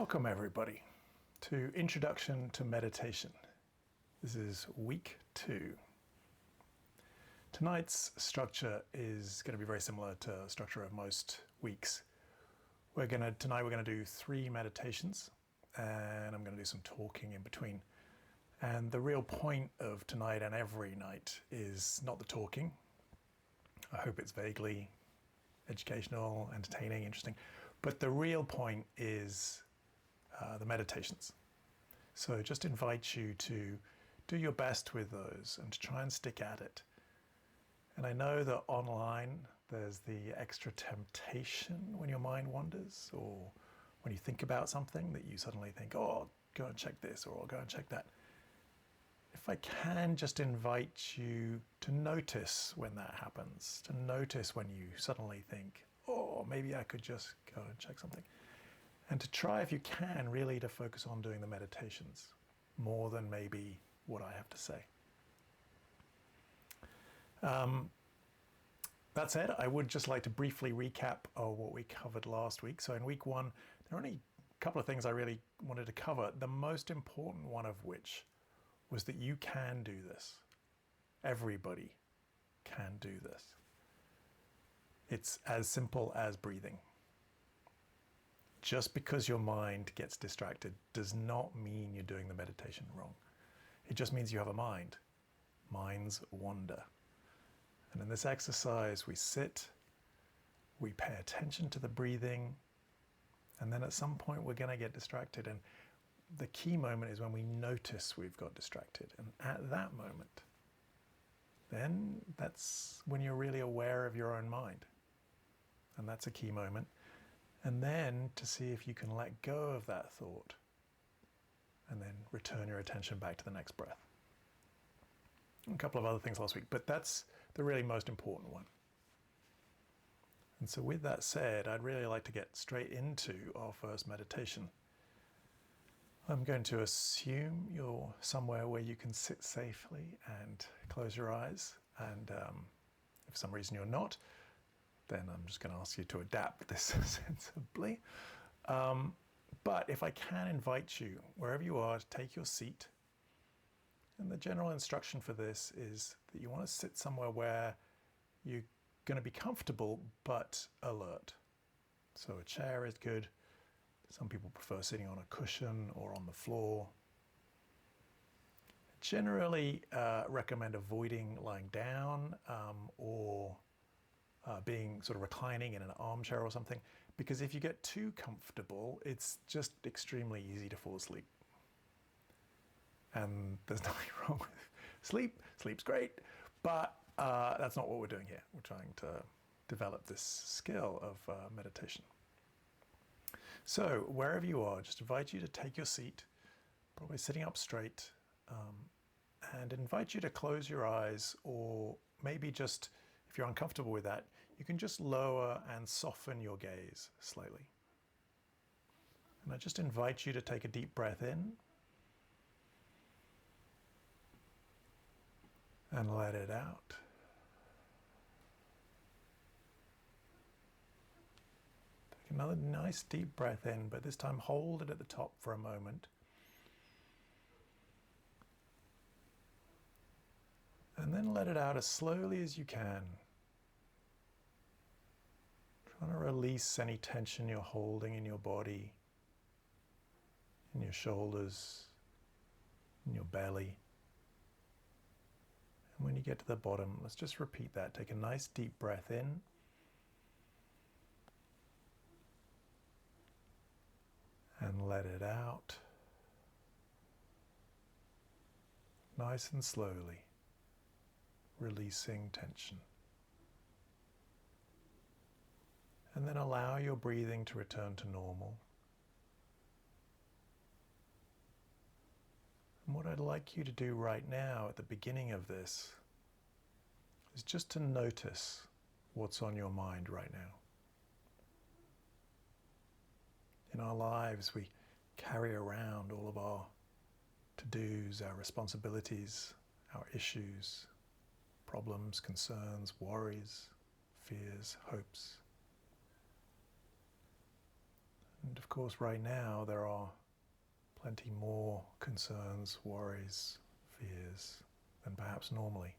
Welcome everybody to Introduction to Meditation. This is week 2. Tonight's structure is going to be very similar to the structure of most weeks. Tonight we're going to do 3 meditations, and I'm going to do some talking in between. And the real point of tonight and every night is not the talking. I hope it's vaguely educational, entertaining, interesting. But the real point is the meditations. So just invite you to do your best with those and to try and stick at it. And I know that online there's the extra temptation when your mind wanders, or when you think about something that you suddenly think, oh, I'll go and check this, or I'll go and check that. If I can just invite you to notice when that happens, to notice when you suddenly think, oh, maybe I could just go and check something. And to try, if you can, really to focus on doing the meditations more than maybe what I have to say. That said, I would just like to briefly recap what we covered last week. So in week 1, there are only a couple of things I really wanted to cover, the most important one of which was that you can do this. Everybody can do this. It's as simple as breathing. Just because your mind gets distracted does not mean you're doing the meditation wrong. It just means you have a mind. Minds wander. And in this exercise, we sit, we pay attention to the breathing, and then at some point we're going to get distracted. And the key moment is when we notice we've got distracted. And at that moment, then that's when you're really aware of your own mind. And that's a key moment. And then to see if you can let go of that thought and then return your attention back to the next breath. And a couple of other things last week, but that's the really most important one. And so with that said, I'd really like to get straight into our first meditation. I'm going to assume you're somewhere where you can sit safely and close your eyes. And if for some reason you're not, then I'm just going to ask you to adapt this sensibly. But if I can invite you, wherever you are, to take your seat. And the general instruction for this is that you want to sit somewhere where you're going to be comfortable but alert. So a chair is good. Some people prefer sitting on a cushion or on the floor. Generally recommend avoiding lying down or being sort of reclining in an armchair or something, because if you get too comfortable, it's just extremely easy to fall asleep. And there's nothing wrong with sleep. Sleep's great, but that's not what we're doing here. We're trying to develop this skill of meditation. So wherever you are, just invite you to take your seat, probably sitting up straight, and invite you to close your eyes, or maybe just, if you're uncomfortable with that, you can just lower and soften your gaze slightly. And I just invite you to take a deep breath in and let it out. Take another nice deep breath in, but this time hold it at the top for a moment. And then let it out as slowly as you can. Trying to release any tension you're holding in your body, in your shoulders, in your belly. And when you get to the bottom, let's just repeat that. Take a nice deep breath in. And let it out. Nice and slowly. Releasing tension. And then allow your breathing to return to normal. And what I'd like you to do right now at the beginning of this is just to notice what's on your mind right now. In our lives, we carry around all of our to-dos, our responsibilities, our issues, problems, concerns, worries, fears, hopes. And of course, right now, there are plenty more concerns, worries, fears than perhaps normally.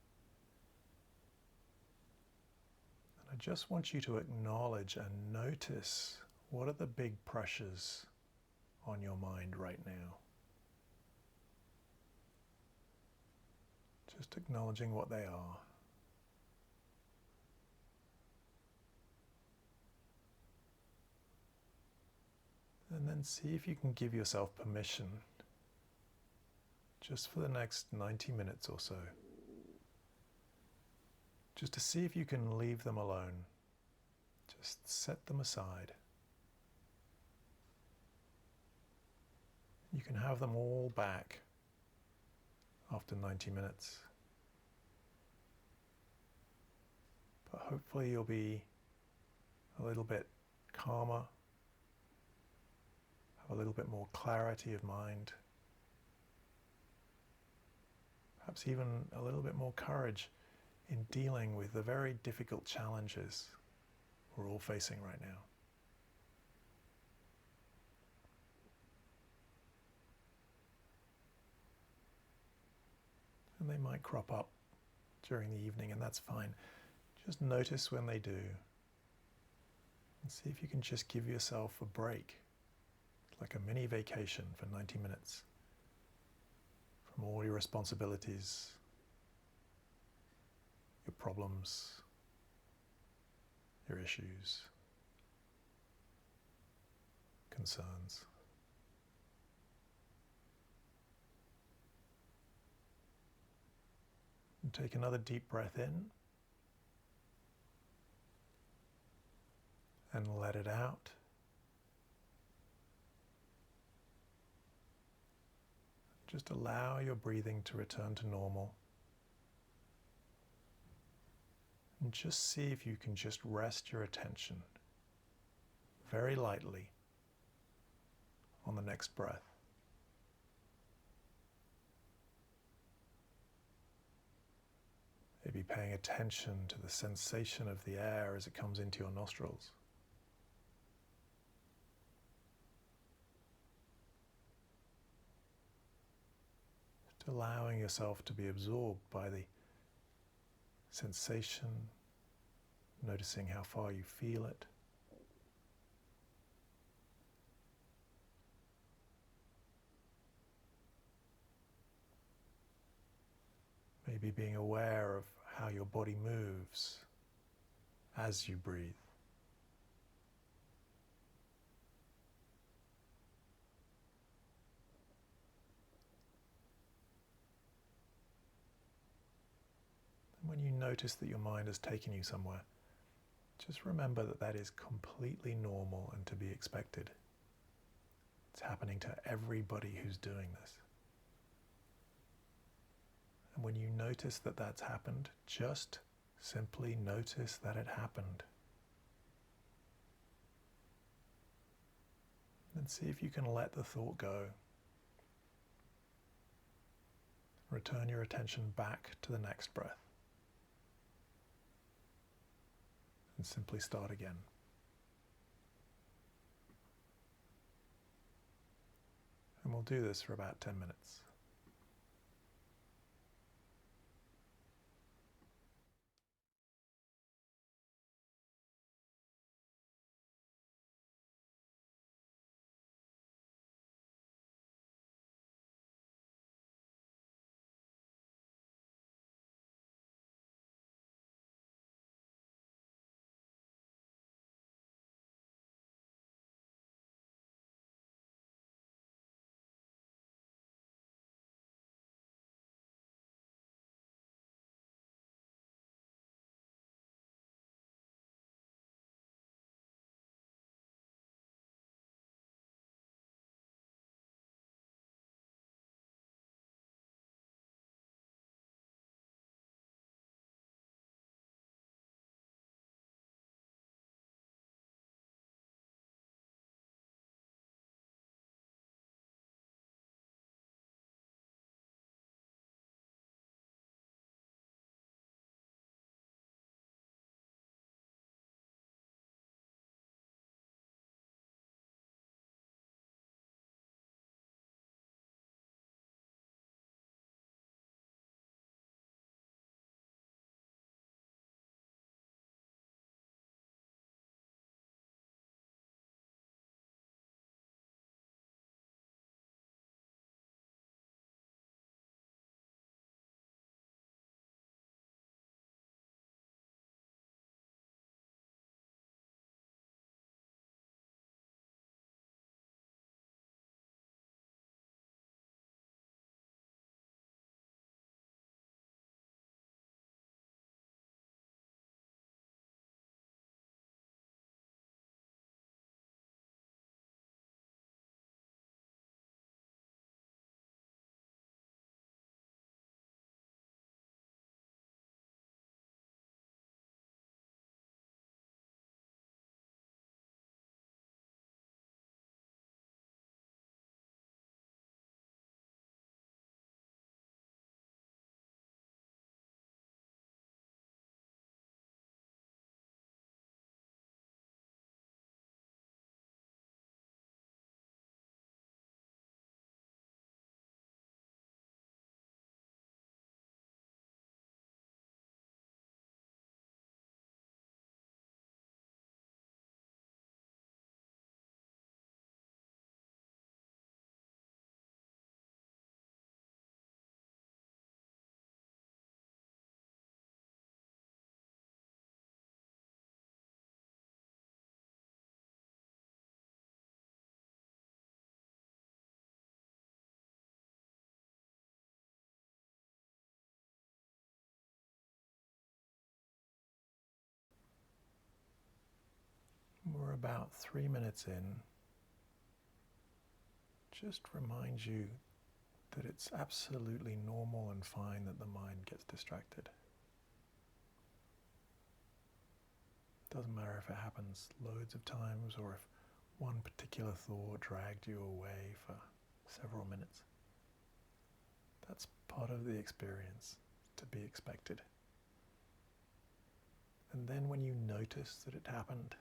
And I just want you to acknowledge and notice what are the big pressures on your mind right now. Just acknowledging what they are. And then see if you can give yourself permission, just for the next 90 minutes or so, just to see if you can leave them alone. Just set them aside. You can have them all back after 90 minutes. But hopefully you'll be a little bit calmer, have a little bit more clarity of mind, perhaps even a little bit more courage in dealing with the very difficult challenges we're all facing right now. And they might crop up during the evening, and that's fine. Just notice when they do, and see if you can just give yourself a break, like a mini vacation for 90 minutes from all your responsibilities, your problems, your issues, concerns. And take another deep breath in and let it out. Just allow your breathing to return to normal. And just see if you can just rest your attention very lightly on the next breath. Maybe paying attention to the sensation of the air as it comes into your nostrils. Just allowing yourself to be absorbed by the sensation, noticing how far you feel it. Maybe being aware of how your body moves as you breathe. And when you notice that your mind has taken you somewhere, just remember that that is completely normal and to be expected. It's happening to everybody who's doing this. And when you notice that that's happened, just simply notice that it happened. And see if you can let the thought go. Return your attention back to the next breath. And simply start again. And we'll do this for about 10 minutes. about 3 minutes in, just remind you that it's absolutely normal and fine that the mind gets distracted. Doesn't matter if it happens loads of times or if one particular thought dragged you away for several minutes. That's part of the experience, to be expected. And then when you notice that it happened,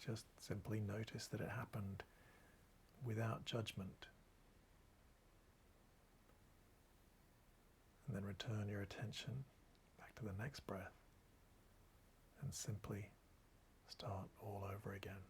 just simply notice that it happened without judgment. And then return your attention back to the next breath and simply start all over again.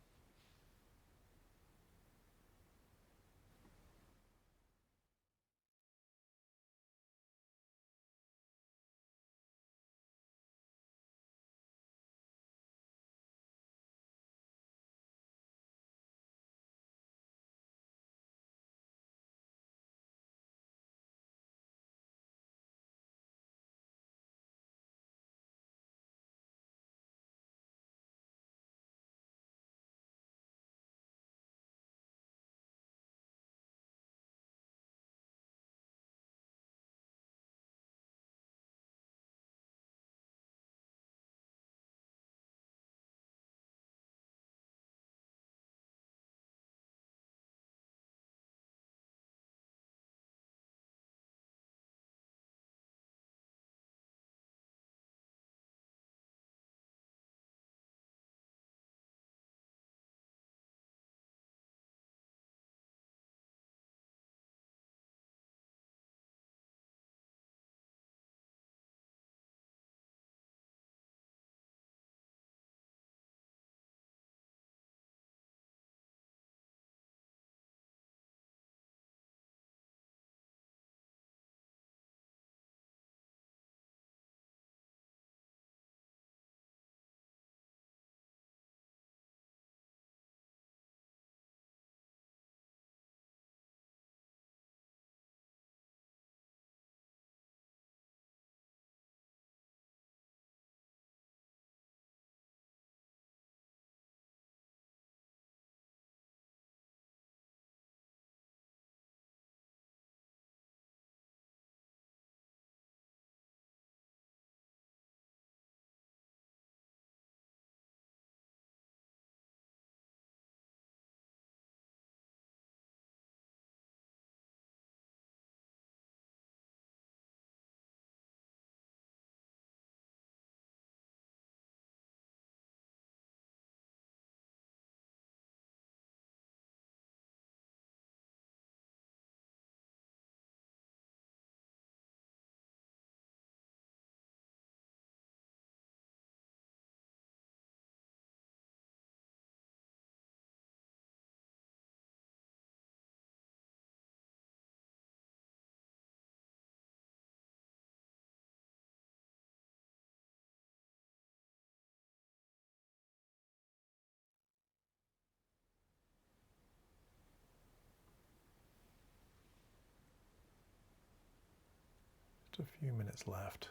Just a few minutes left.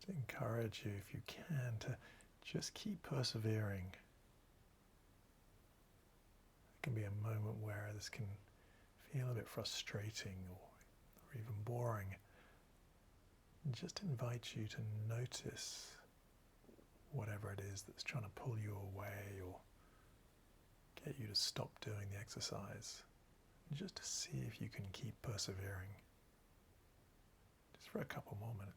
To encourage you, if you can, to just keep persevering. It can be a moment where this can feel a bit frustrating or even boring. And just invite you to notice whatever it is that's trying to pull you away or get you to stop doing the exercise. And just to see if you can keep persevering. Just for a couple more minutes.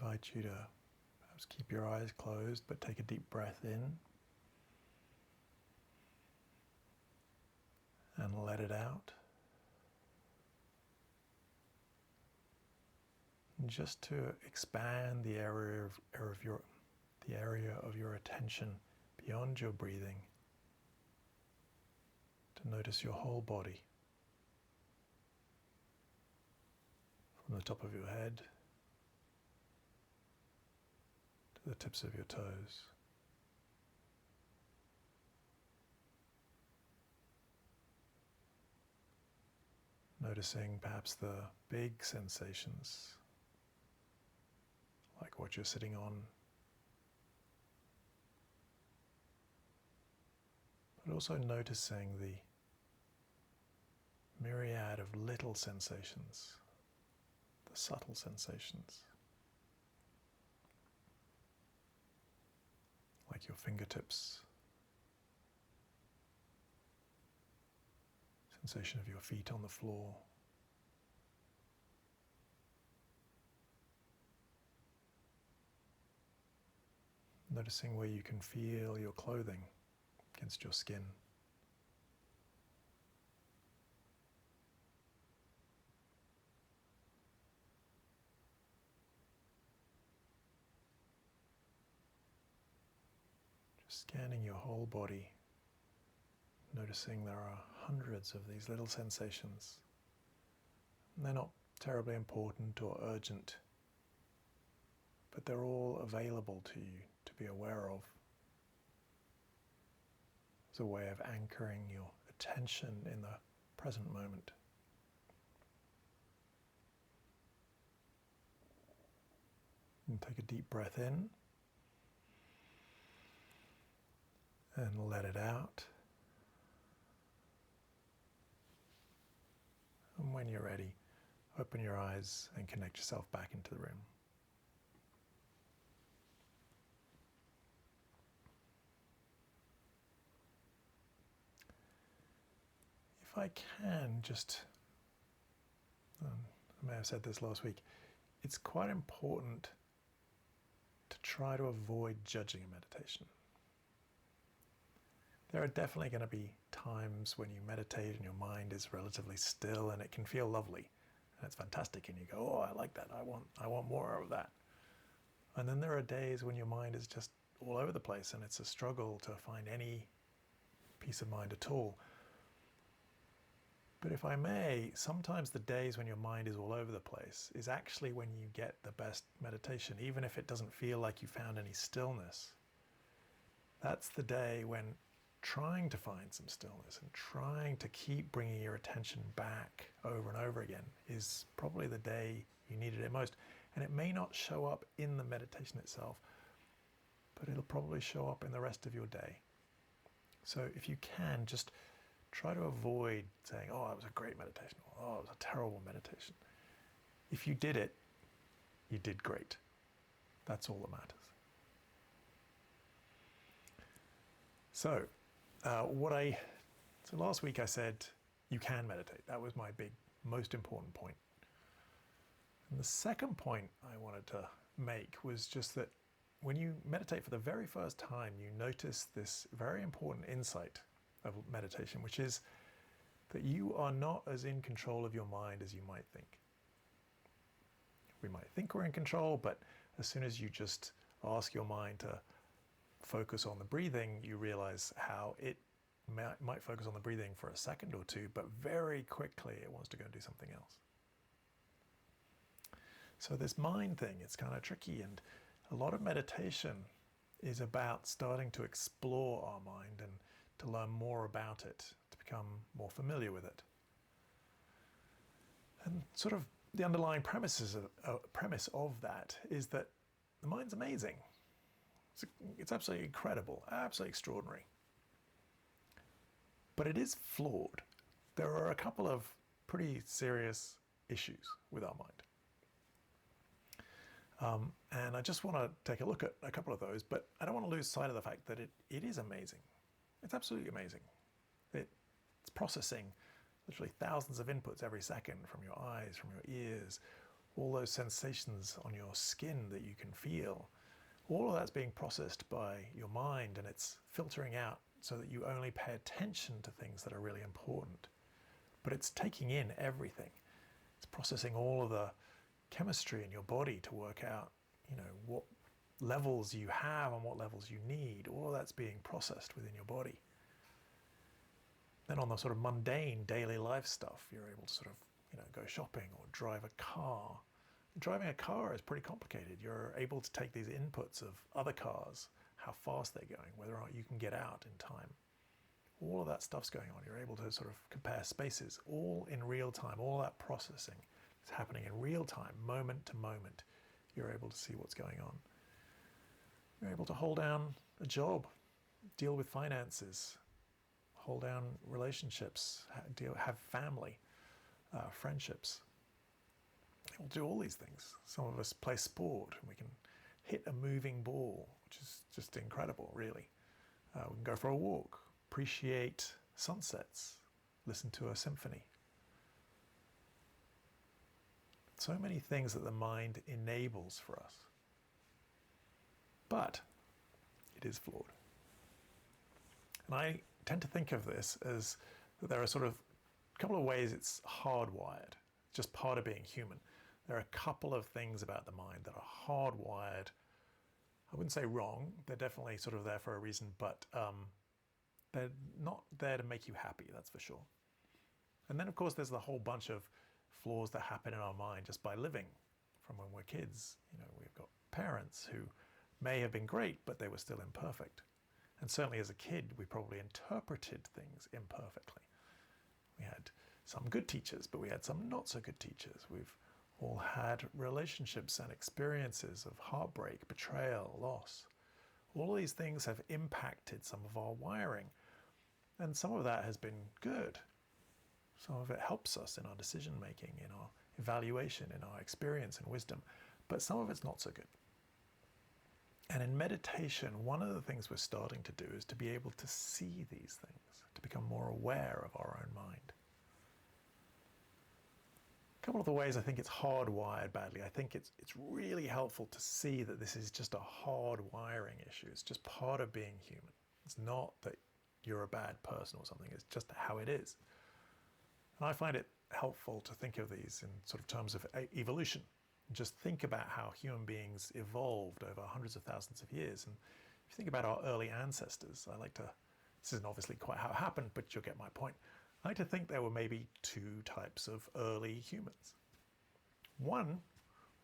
invite you to perhaps keep your eyes closed, but take a deep breath in and let it out. And just to expand the area of your attention beyond your breathing, to notice your whole body, from the top of your head to the tips of your toes. Noticing perhaps the big sensations, like what you're sitting on, but also noticing the myriad of little sensations, the subtle sensations, like your fingertips, sensation of your feet on the floor, noticing where you can feel your clothing against your skin. Just scanning your whole body, noticing there are hundreds of these little sensations. And they're not terribly important or urgent, but they're all available to you to be aware of. It's a way of anchoring your attention in the present moment. And take a deep breath in and let it out. And when you're ready, open your eyes and connect yourself back into the room. If I can just, I may have said this last week, it's quite important to try to avoid judging a meditation. There are definitely going to be times when you meditate and your mind is relatively still and it can feel lovely and it's fantastic and you go, oh, I like that, I want more of that. And then there are days when your mind is just all over the place and it's a struggle to find any peace of mind at all. But if I may, sometimes the days when your mind is all over the place is actually when you get the best meditation, even if it doesn't feel like you found any stillness. That's the day when trying to find some stillness and trying to keep bringing your attention back over and over again is probably the day you needed it most. And it may not show up in the meditation itself, but it'll probably show up in the rest of your day. So if you can, just try to avoid saying, oh, that was a great meditation, or oh, it was a terrible meditation. If you did it, you did great. That's all that matters. So, so last week I said, you can meditate. That was my big, most important point. And the second point I wanted to make was just that when you meditate for the very first time, you notice this very important insight of meditation, which is that you are not as in control of your mind as you might think. We might think we're in control, but as soon as you just ask your mind to focus on the breathing, you realize how it might focus on the breathing for a second or two, but very quickly it wants to go and do something else. So this mind thing, it's kind of tricky, and a lot of meditation is about starting to explore our mind and to learn more about it, to become more familiar with it. And sort of the underlying premise of that is that the mind's amazing. It's absolutely incredible, absolutely extraordinary. But it is flawed. There are a couple of pretty serious issues with our mind. And I just want to take a look at a couple of those, but I don't want to lose sight of the fact that it is amazing. It's absolutely amazing. It's processing literally thousands of inputs every second from your eyes, from your ears, all those sensations on your skin that you can feel, all of that's being processed by your mind, and it's filtering out so that you only pay attention to things that are really important. But it's taking in everything. It's processing all of the chemistry in your body to work out, what levels you have and what levels you need. All of that's being processed within your body. Then on the sort of mundane daily life stuff, you're able to sort of, go shopping or drive a car. Driving a car is pretty complicated. You're able to take these inputs of other cars, how fast they're going, whether or not you can get out in time. All of that stuff's going on. You're able to sort of compare spaces, all in real time. All that processing is happening in real time, moment to moment. You're able to see what's going on. You're able to hold down a job, deal with finances, hold down relationships, have family, friendships. We'll do all these things. Some of us play sport and we can hit a moving ball, which is just incredible, really. We can go for a walk, appreciate sunsets, listen to a symphony. So many things that the mind enables for us. But it is flawed. And I tend to think of this as that there are sort of a couple of ways it's hardwired, just part of being human. There are a couple of things about the mind that are hardwired. I wouldn't say wrong, they're definitely sort of there for a reason, but they're not there to make you happy, that's for sure. And then of course there's the whole bunch of flaws that happen in our mind just by living from when we're kids. We've got parents who may have been great, but they were still imperfect. And certainly as a kid, we probably interpreted things imperfectly. We had some good teachers, but we had some not so good teachers. We've all had relationships and experiences of heartbreak, betrayal, loss. All of these things have impacted some of our wiring. And some of that has been good. Some of it helps us in our decision making, in our evaluation, in our experience and wisdom. But some of it's not so good. And in meditation, one of the things we're starting to do is to be able to see these things, to become more aware of our own mind. A couple of the ways I think it's hardwired badly. I think it's really helpful to see that this is just a hardwiring issue. It's just part of being human. It's not that you're a bad person or something. It's just how it is. And I find it helpful to think of these in sort of terms of evolution. Just think about how human beings evolved over hundreds of thousands of years. And if you think about our early ancestors, this isn't obviously quite how it happened, but you'll get my point. I like to think there were maybe two types of early humans. One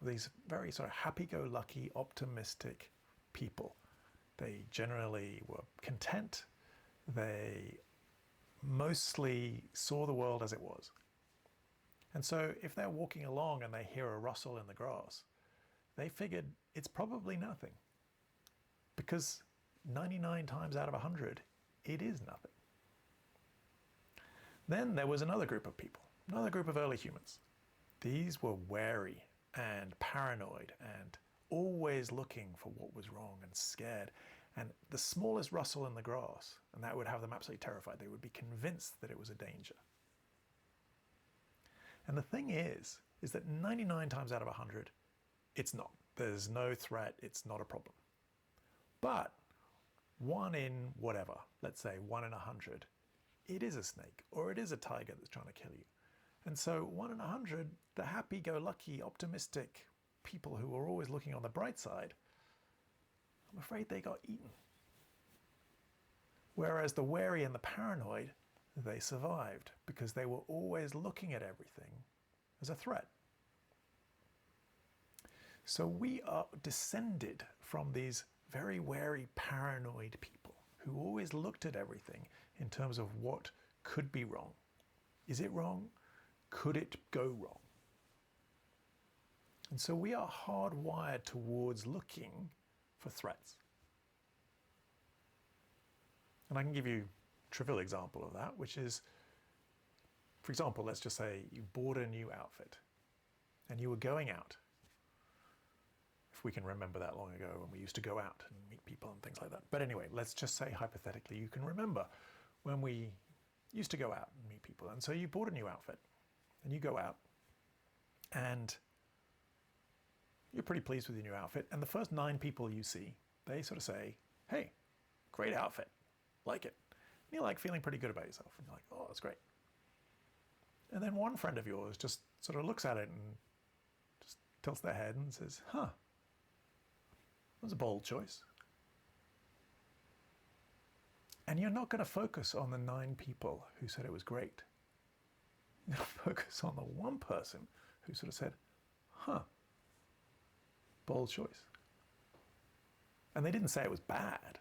were these very sort of happy-go-lucky, optimistic people. They generally were content. They mostly saw the world as it was. And so if they're walking along and they hear a rustle in the grass, they figured it's probably nothing. Because 99 times out of 100, it is nothing. Then there was another group of people, another group of early humans. These were wary and paranoid and always looking for what was wrong and scared. And the smallest rustle in the grass, and that would have them absolutely terrified. They would be convinced that it was a danger. And the thing is that 99 times out of 100, it's not. There's no threat. It's not a problem. But one in whatever, let's say 1 in 100, it is a snake or it is a tiger that's trying to kill you. And so 1 in 100, the happy-go-lucky, optimistic people who are always looking on the bright side, I'm afraid they got eaten. Whereas the wary and the paranoid, they survived because they were always looking at everything as a threat. So we are descended from these very wary, paranoid people who always looked at everything in terms of what could be wrong. Is it wrong? Could it go wrong? And so we are hardwired towards looking for threats. And I can give you a trivial example of that, which is, for example, let's just say you bought a new outfit and you were going out. If we can remember that long ago when we used to go out and meet people and things like that. But anyway, let's just say hypothetically you can remember when we used to go out and meet people. And so you bought a new outfit and you go out and You're pretty pleased with your new outfit. And the first 9 people you see, they sort of say, hey, great outfit, like it. And you're like feeling pretty good about yourself. And you're like, oh, that's great. And then one friend of yours just sort of looks at it and just tilts their head and says, huh, that was a bold choice. And you're not going to focus on the 9 people who said it was great. You're going to focus on the one person who sort of said, huh, bold choice. And they didn't say it was bad.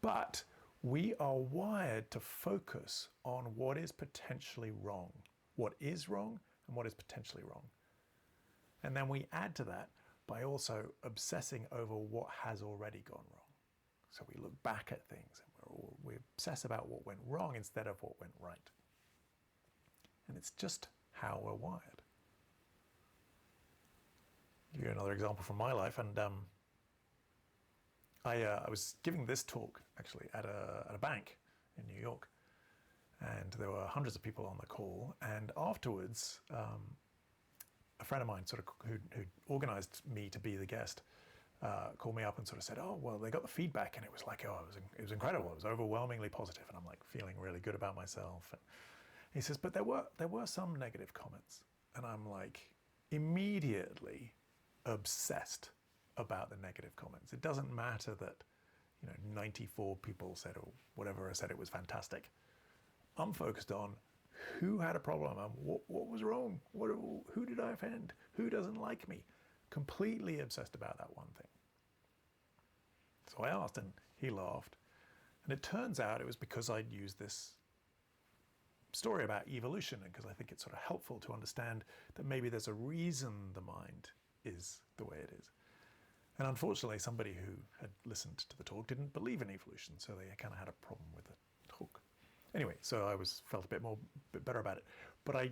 But we are wired to focus on what is potentially wrong, what is wrong and what is potentially wrong. And then we add to that by also obsessing over what has already gone wrong. So we look back at things and we obsess about what went wrong instead of what went right. And it's just how we're wired. I'll give you another example from my life, and I was giving this talk actually at a bank in New York, and there were hundreds of people on the call. And afterwards, a friend of mine, sort of who organised me to be the guest, called me up and sort of said, "Oh, well, they got the feedback, and it was like, oh, it was incredible. It was overwhelmingly positive." And I'm like feeling really good about myself. And he says, "But there were some negative comments," and I'm like immediately obsessed about the negative comments. It doesn't matter that 94 people said, or whatever, said it was fantastic. I'm focused on who had a problem and what was wrong. Who did I offend? Who doesn't like me? Completely obsessed about that one thing. So I asked, and he laughed. And it turns out it was because I'd used this story about evolution, and because I think it's sort of helpful to understand that maybe there's a reason the mind is the way it is. And unfortunately, somebody who had listened to the talk didn't believe in evolution, so they kind of had a problem with the talk. Anyway, so I felt a bit better about it. But I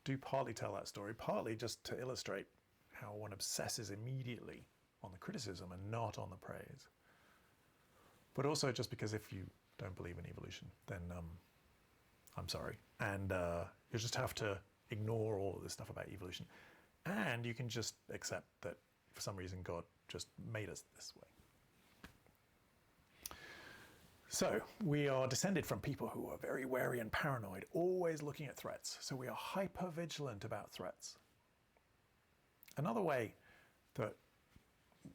do partly tell that story, partly just to illustrate how one obsesses immediately on the criticism and not on the praise. But also just because if you don't believe in evolution, then I'm sorry. And you just have to ignore all of this stuff about evolution. And you can just accept that for some reason God just made us this way. So we are descended from people who are very wary and paranoid, always looking at threats. So we are hyper vigilant about threats. Another way that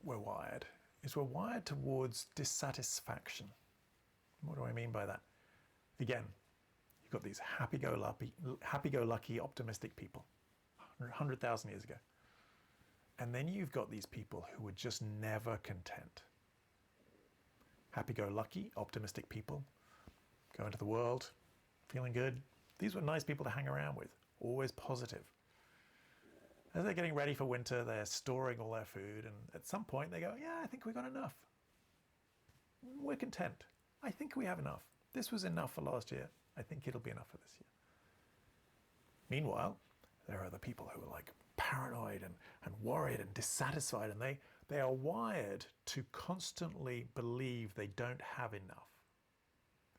we're wired is we're wired towards dissatisfaction. What do I mean by that? Again, you've got these happy-go-lucky, optimistic people 100,000 years ago. And then you've got these people who were just never content. Happy-go-lucky, optimistic people, go into the world, feeling good. These were nice people to hang around with, always positive. As they're getting ready for winter, they're storing all their food, and at some point they go, yeah, I think we got enough. We're content. I think we have enough. This was enough for last year. I think it'll be enough for this year. Meanwhile, there are the people who are like paranoid and worried and dissatisfied, and they are wired to constantly believe they don't have enough.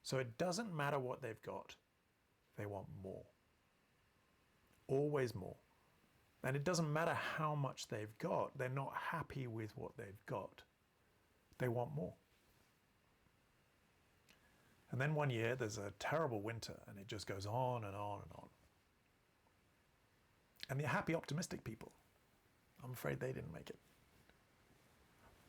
So it doesn't matter what they've got, they want more. Always more. And it doesn't matter how much they've got, they're not happy with what they've got. They want more. And then one year there's a terrible winter, and it just goes on and on and on. And the happy, optimistic people, I'm afraid they didn't make it.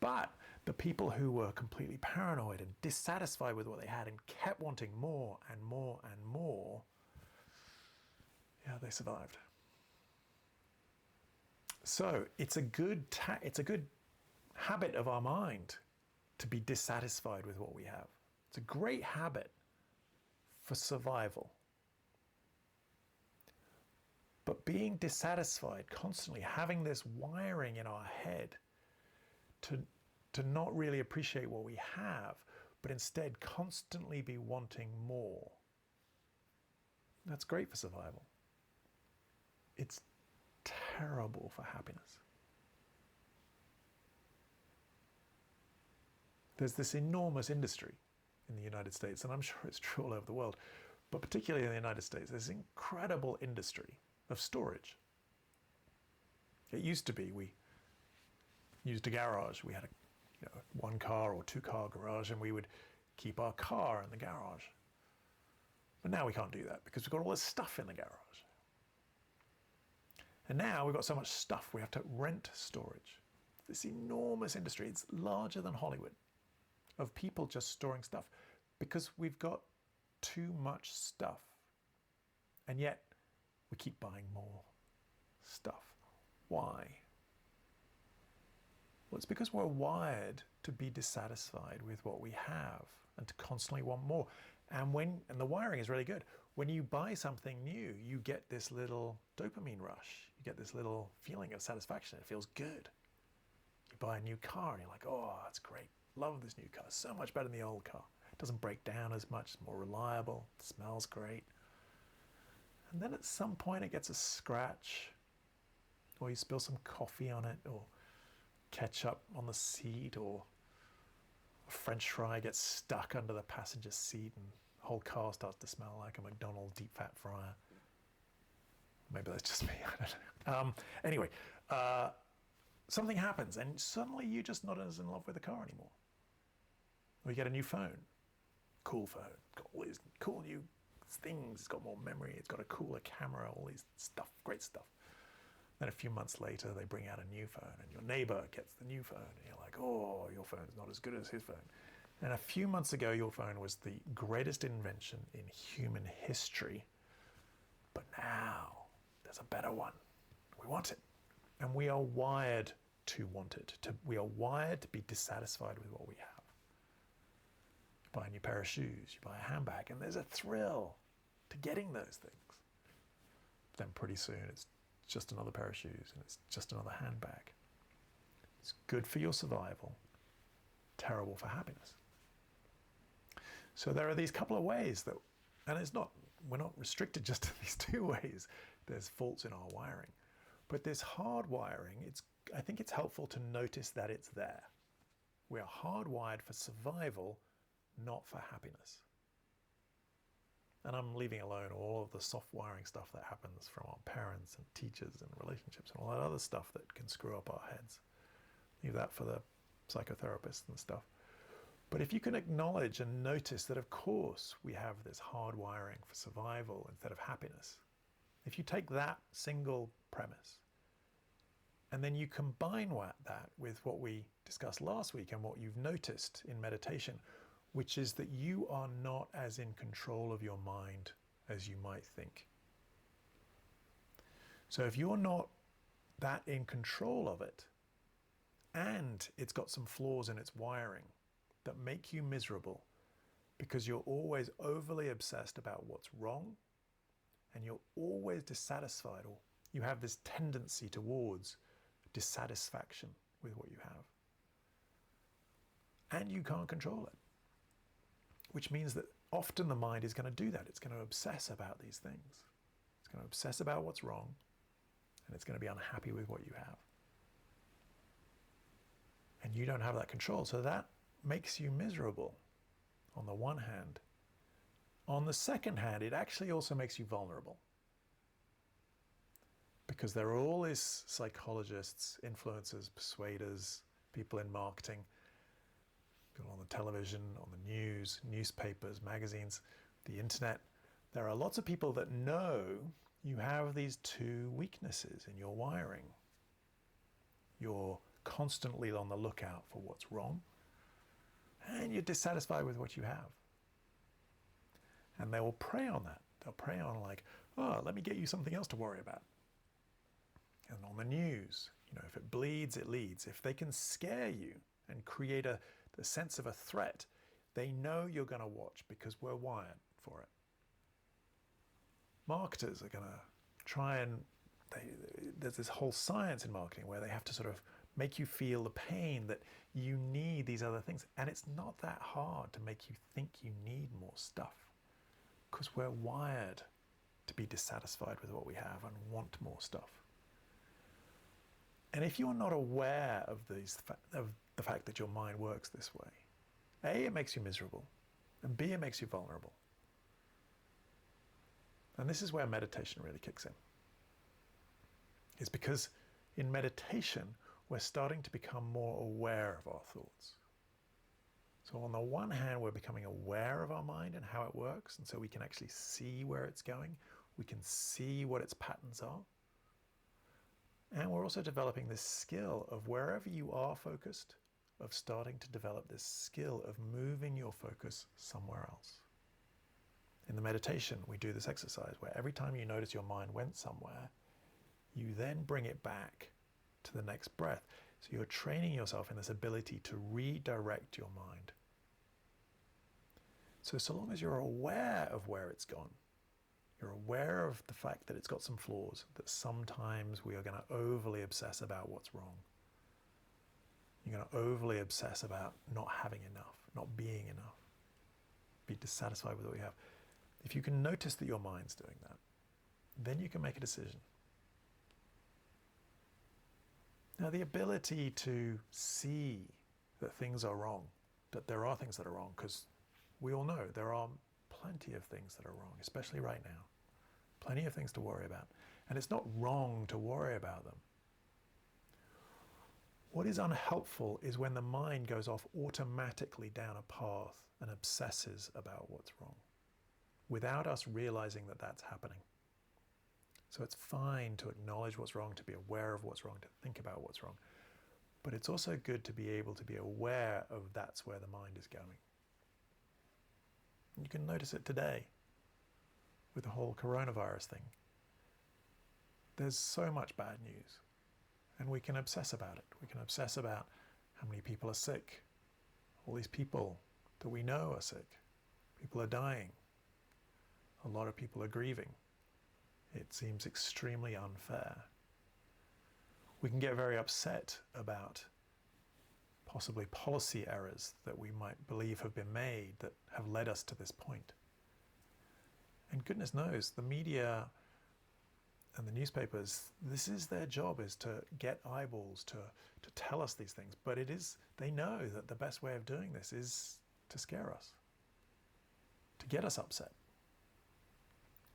But the people who were completely paranoid and dissatisfied with what they had and kept wanting more and more and more, yeah, they survived. So it's a good habit of our mind to be dissatisfied with what we have. It's a great habit for survival. But being dissatisfied, constantly having this wiring in our head to not really appreciate what we have, but instead constantly be wanting more, that's great for survival. It's terrible for happiness. There's this enormous industry in the United States, and I'm sure it's true all over the world, but particularly in the United States, there's an incredible industry of storage. It used to be we used a garage. We had a one car or two car garage, and we would keep our car in the garage. But now we can't do that because we've got all this stuff in the garage. And now we've got so much stuff, we have to rent storage. This enormous industry, it's larger than Hollywood, of people just storing stuff because we've got too much stuff. And yet we keep buying more stuff. Why? Well, it's because we're wired to be dissatisfied with what we have and to constantly want more. And the wiring is really good. When you buy something new, you get this little dopamine rush. You get this little feeling of satisfaction. It feels good. You buy a new car and you're like, oh, that's great. Love this new car. So much better than the old car. It doesn't break down as much. It's more reliable. It smells great. And then at some point it gets a scratch, or you spill some coffee on it, or ketchup on the seat, or a French fry gets stuck under the passenger seat and the whole car starts to smell like a McDonald's deep fat fryer. Maybe that's just me, I don't know. Anyway, something happens and suddenly you're just not as in love with the car anymore. Or you get a new phone, cool phone, got all these cool new things, it's got more memory, it's got a cooler camera, all these stuff, great stuff. Then a few months later, they bring out a new phone and your neighbor gets the new phone and you're like, oh, your phone's not as good as his phone. And a few months ago, your phone was the greatest invention in human history. But now there's a better one. We want it. And we are wired to want it. We are wired to be dissatisfied with what we have. You buy a new pair of shoes, you buy a handbag, and there's a thrill to getting those things. Then pretty soon it's just another pair of shoes and it's just another handbag. It's good for your survival, terrible for happiness. So there are these couple of ways that, and we're not restricted just to these two ways. There's faults in our wiring. But this hardwiring, I think it's helpful to notice that it's there. We are hardwired for survival, not for happiness. And I'm leaving alone all of the soft wiring stuff that happens from our parents and teachers and relationships and all that other stuff that can screw up our heads. Leave that for the psychotherapists and stuff. But if you can acknowledge and notice that, of course, we have this hardwiring for survival instead of happiness. If you take that single premise and then you combine that with what we discussed last week and what you've noticed in meditation, which is that you are not as in control of your mind as you might think. So if you're not that in control of it, and it's got some flaws in its wiring that make you miserable because you're always overly obsessed about what's wrong, and you're always dissatisfied, or you have this tendency towards dissatisfaction with what you have, and you can't control it, which means that often the mind is going to do that. It's going to obsess about these things. It's going to obsess about what's wrong, and it's going to be unhappy with what you have. And you don't have that control, so that makes you miserable on the one hand. On the second hand, it actually also makes you vulnerable. Because there are all these psychologists, influencers, persuaders, people in marketing, people on the television, on the news, newspapers, magazines, the internet. There are lots of people that know you have these two weaknesses in your wiring. You're constantly on the lookout for what's wrong, and you're dissatisfied with what you have. And they will prey on that. They'll prey on like, oh, let me get you something else to worry about. And on the news, if it bleeds, it leads. If they can scare you and create the sense of a threat, they know you're going to watch because we're wired for it. Marketers are going to try and, there's this whole science in marketing where they have to sort of make you feel the pain that you need these other things. And it's not that hard to make you think you need more stuff, because we're wired to be dissatisfied with what we have and want more stuff. And if you're not aware of the fact that your mind works this way, A, it makes you miserable, and B, it makes you vulnerable. And this is where meditation really kicks in. It's because in meditation, we're starting to become more aware of our thoughts. So on the one hand, we're becoming aware of our mind and how it works, and so we can actually see where it's going. We can see what its patterns are. And we're also developing this skill of wherever you are focused, of starting to develop this skill of moving your focus somewhere else. In the meditation, we do this exercise where every time you notice your mind went somewhere, you then bring it back to the next breath. So you're training yourself in this ability to redirect your mind. So long as you're aware of where it's gone, you're aware of the fact that it's got some flaws, that sometimes we are going to overly obsess about what's wrong. You're going to overly obsess about not having enough, not being enough, be dissatisfied with what you have. If you can notice that your mind's doing that, then you can make a decision. Now, the ability to see that things are wrong, that there are things that are wrong, because we all know there are plenty of things that are wrong, especially right now. Plenty of things to worry about. And it's not wrong to worry about them. What is unhelpful is when the mind goes off automatically down a path and obsesses about what's wrong, without us realizing that that's happening. So it's fine to acknowledge what's wrong, to be aware of what's wrong, to think about what's wrong. But it's also good to be able to be aware of that's where the mind is going. You can notice it today with the whole coronavirus thing. There's so much bad news, and we can obsess about it. We can obsess about how many people are sick. All these people that we know are sick. People are dying. A lot of people are grieving. It seems extremely unfair. We can get very upset about possibly policy errors that we might believe have been made that have led us to this point. And goodness knows, the media and the newspapers, this is their job, is to get eyeballs, to tell us these things. But they know that the best way of doing this is to scare us, to get us upset.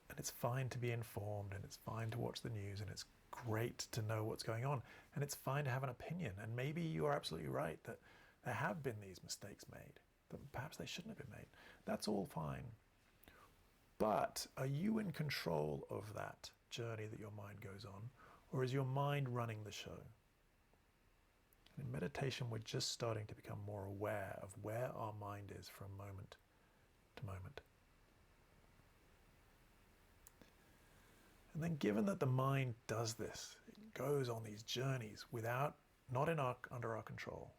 And it's fine to be informed, and it's fine to watch the news, and it's great to know what's going on, and it's fine to have an opinion. And maybe you are absolutely right that there have been these mistakes made, that perhaps they shouldn't have been made. That's all fine. But are you in control of that journey that your mind goes on, or is your mind running the show? And in meditation, we're just starting to become more aware of where our mind is from moment to moment. And then given that the mind does this, it goes on these journeys under our control,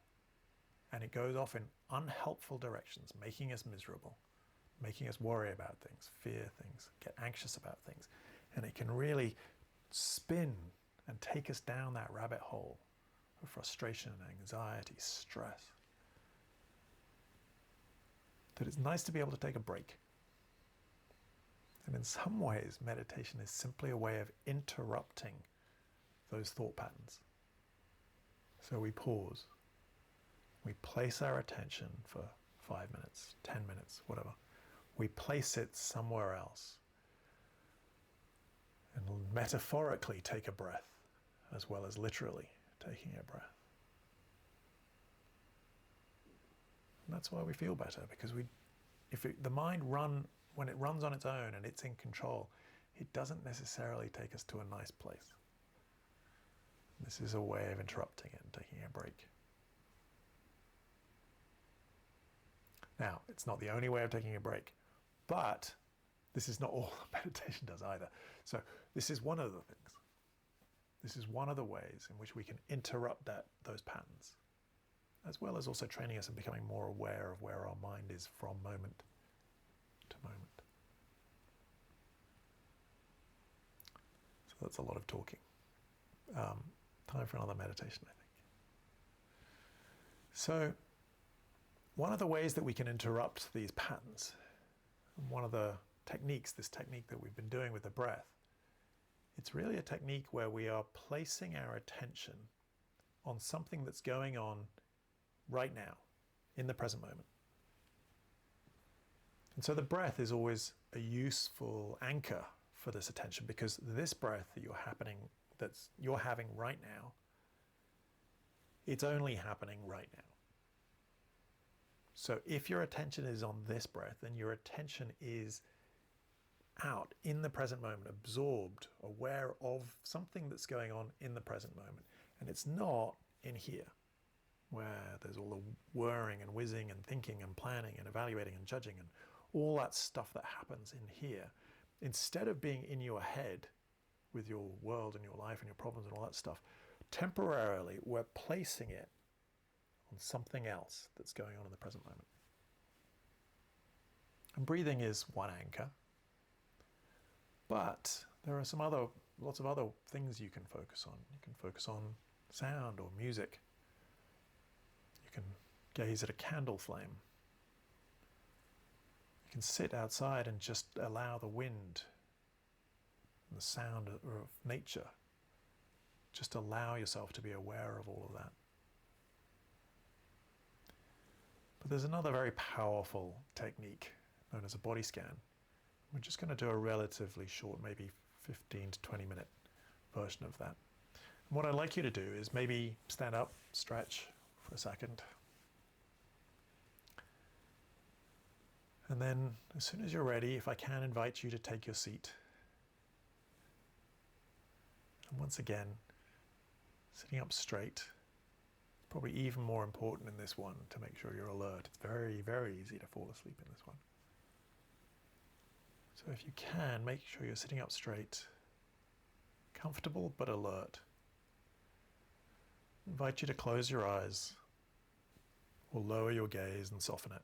and it goes off in unhelpful directions, making us miserable, making us worry about things, fear things, get anxious about things. And it can really spin and take us down that rabbit hole of frustration, anxiety, stress. That it's nice to be able to take a break. And in some ways, meditation is simply a way of interrupting those thought patterns. So we pause. We place our attention for 5 minutes, 10 minutes, whatever. We place it somewhere else. And metaphorically take a breath, as well as literally taking a breath. And that's why we feel better, because the mind when it runs on its own and it's in control, it doesn't necessarily take us to a nice place. This is a way of interrupting it and taking a break. Now, it's not the only way of taking a break, but this is not all meditation does either. So this is one of the things. This is one of the ways in which we can interrupt those patterns, as well as also training us in becoming more aware of where our mind is from moment to moment. So that's a lot of talking. Time for another meditation, I think. So one of the ways that we can interrupt these patterns, and one of the techniques, this technique that we've been doing with the breath, it's really a technique where we are placing our attention on something that's going on right now, in the present moment. And so the breath is always a useful anchor for this attention, because this breath that you're having right now It's only happening right now. So if your attention is on this breath, then your attention is out in the present moment, absorbed, aware of something that's going on in the present moment. And it's not in here, where there's all the whirring and whizzing and thinking and planning and evaluating and judging and all that stuff that happens in here. Instead of being in your head with your world and your life and your problems and all that stuff, temporarily we're placing it on something else that's going on in the present moment. And breathing is one anchor, but there are lots of other things you can focus on. You can focus on sound or music. You can gaze at a candle flame. You can sit outside and just allow the wind and the sound of nature. Just allow yourself to be aware of all of that. But there's another very powerful technique known as a body scan. We're just going to do a relatively short, maybe 15 to 20 minute version of that. And what I'd like you to do is maybe stand up, stretch for a second. And then as soon as you're ready, if I can invite you to take your seat. And once again, sitting up straight. Probably even more important in this one to make sure you're alert. It's very, very easy to fall asleep in this one. So if you can, make sure you're sitting up straight, comfortable but alert. I invite you to close your eyes or lower your gaze and soften it.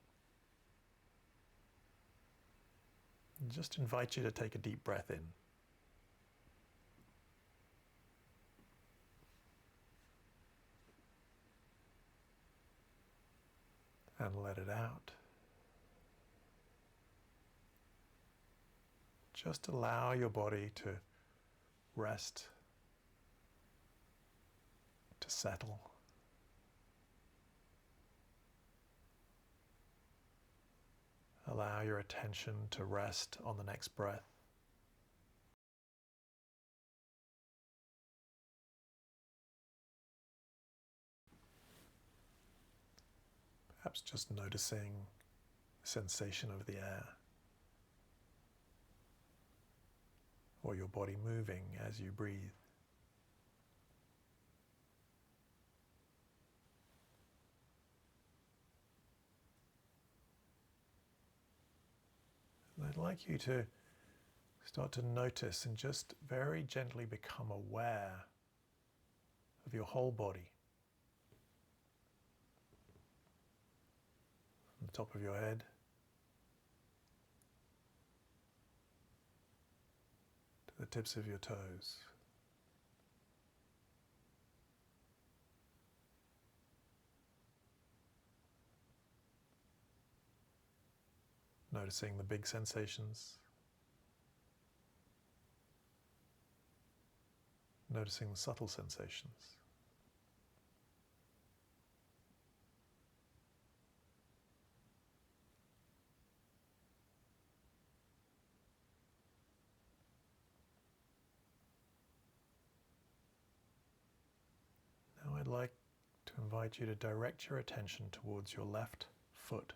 And just invite you to take a deep breath in. And let it out. Just allow your body to rest, to settle. Allow your attention to rest on the next breath. Perhaps just noticing the sensation of the air, or your body moving as you breathe. And I'd like you to start to notice and just very gently become aware of your whole body. From the top of your head to the tips of your toes. Noticing the big sensations. Noticing the subtle sensations. Now I'd like to invite you to direct your attention towards your left foot.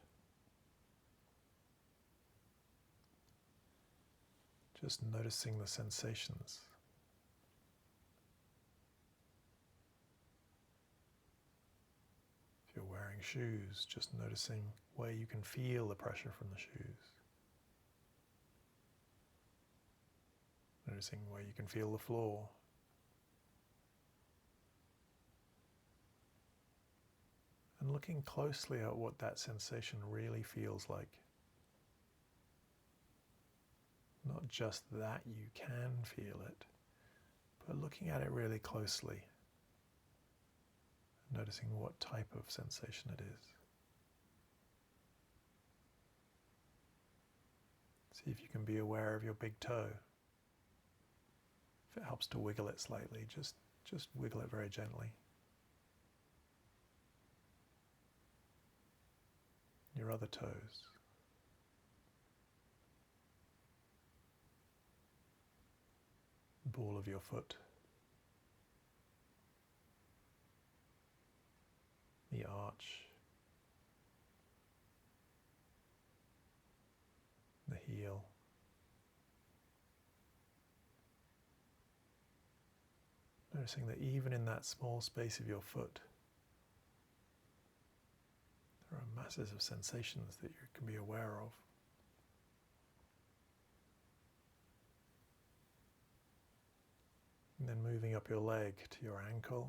Just noticing the sensations. If you're wearing shoes, just noticing where you can feel the pressure from the shoes. Noticing where you can feel the floor. And looking closely at what that sensation really feels like. Not just that you can feel it, but looking at it really closely. Noticing what type of sensation it is. See if you can be aware of your big toe. If it helps to wiggle it slightly, just wiggle it very gently. Your other toes. Ball of your foot. the arch, the heel, noticing that even in that small space of your foot, there are masses of sensations that you can be aware of. And then moving up your leg to your ankle,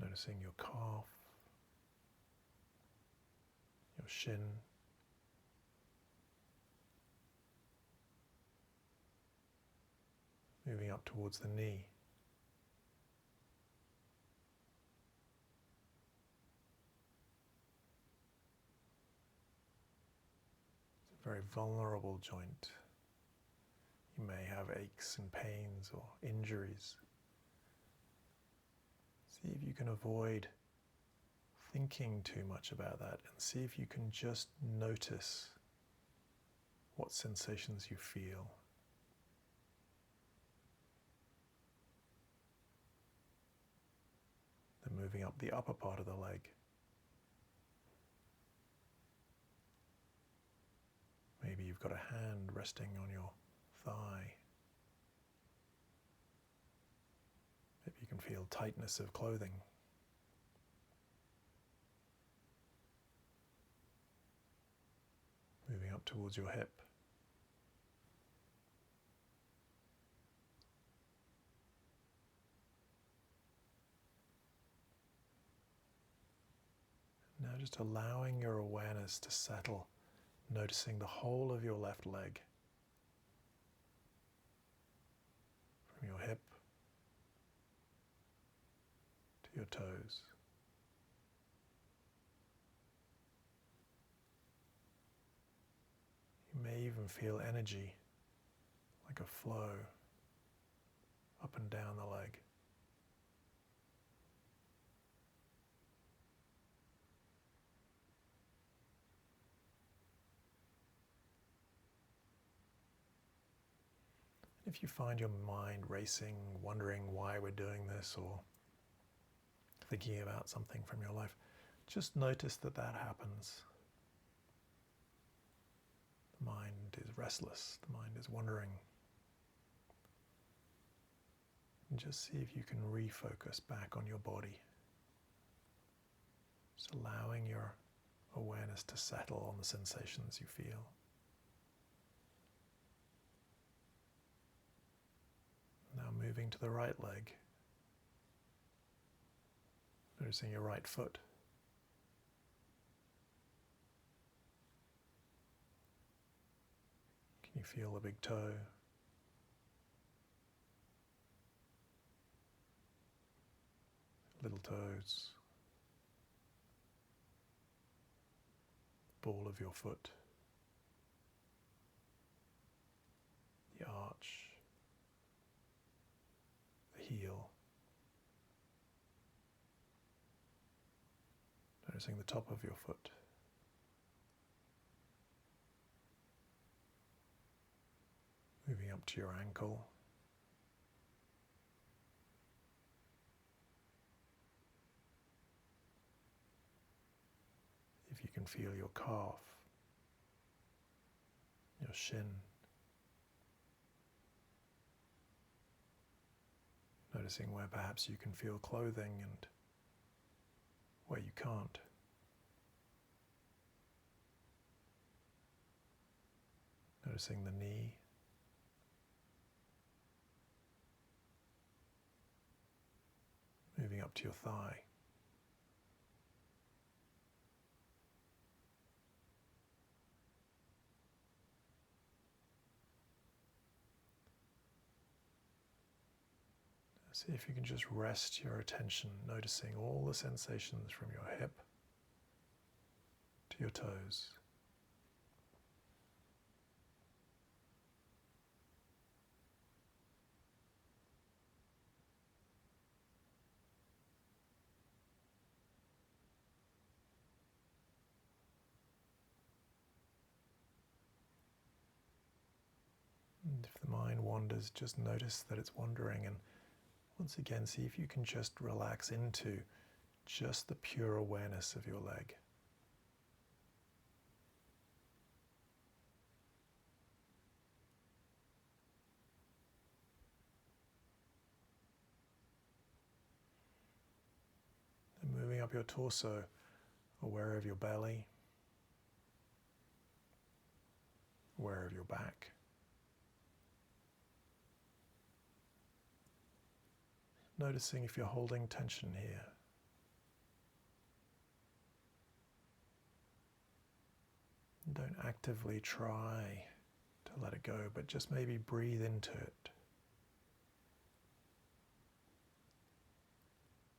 noticing your calf, your shin, moving up towards the knee. It's a very vulnerable joint. You may have aches and pains or injuries. See if you can avoid thinking too much about that and see if you can just notice what sensations you feel. Then moving up the upper part of the leg. Maybe you've got a hand resting on your thigh. Maybe you can feel tightness of clothing. Moving up towards your hip. Now just allowing your awareness to settle, noticing the whole of your left leg. From your hip to your toes. You may even feel energy, like a flow, up and down the leg. If you find your mind racing, wondering why we're doing this, or thinking about something from your life, just notice that that happens. The mind is restless, the mind is wandering. And just see if you can refocus back on your body. Just allowing your awareness to settle on the sensations you feel. Now moving to the right leg. Noticing your right foot. Can you feel the big toe? Little toes. Ball of your foot. The arch. The heel. Noticing the top of your foot. Moving up to your ankle. If you can feel your calf, your shin. Noticing where perhaps you can feel clothing and where you can't. Noticing the knee. Moving up to your thigh. See if you can just rest your attention, noticing all the sensations from your hip to your toes. And if the mind wanders, just notice that it's wandering and Once again, see if you can just relax into just the pure awareness of your leg. And moving up your torso, aware of your belly, aware of your back. Noticing if you're holding tension here. Don't actively try to let it go, but just maybe breathe into it.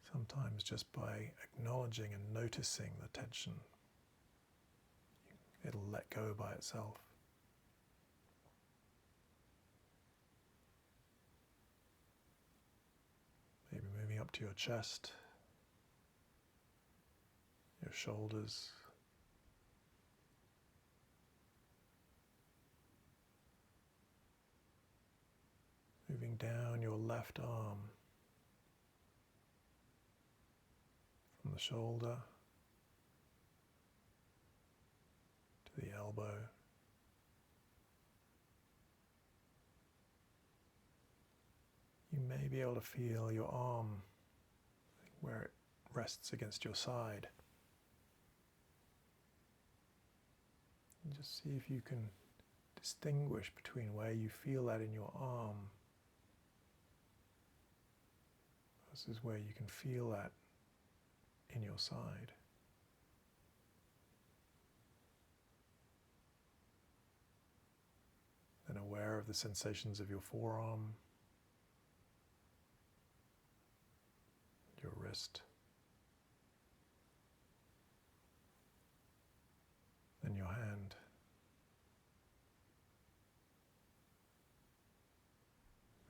Sometimes just by acknowledging and noticing the tension, it'll let go by itself. Maybe moving up to your chest, your shoulders, moving down your left arm, from the shoulder to the elbow, you may be able to feel your arm where it rests against your side. And just see if you can distinguish between where you feel that in your arm versus where you can feel that in your side. Then aware of the sensations of your forearm, your wrist, then your hand.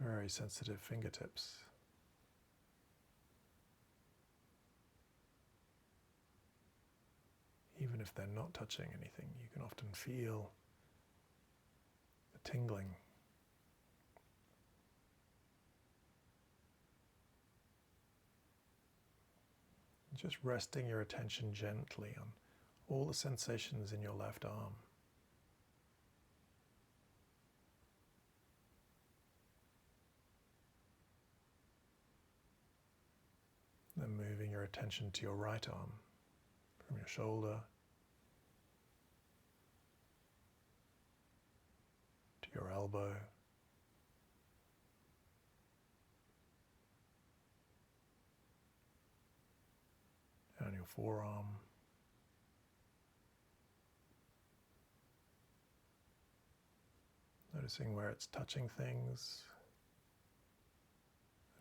Very sensitive fingertips. Even if they're not touching anything, you can often feel the tingling. Just resting your attention gently on all the sensations in your left arm. Then moving your attention to your right arm, from your shoulder to your elbow, down your forearm, noticing where it's touching things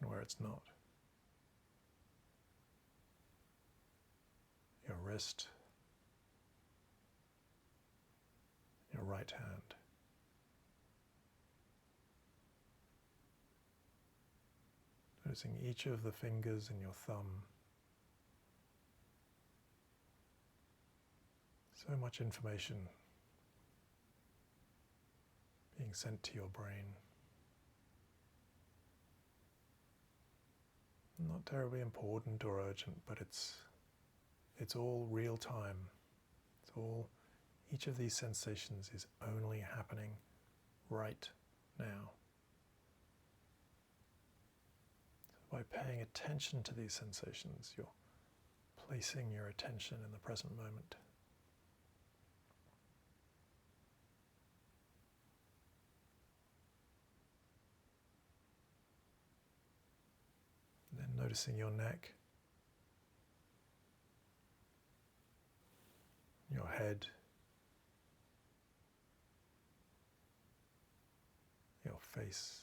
and where it's not. Your wrist, your right hand. Noticing each of the fingers in your thumb. So much information being sent to your brain. Not terribly important or urgent, but it's all real time. Each of these sensations is only happening right now. So by paying attention to these sensations, you're placing your attention in the present moment. And then noticing your neck, your head, your face,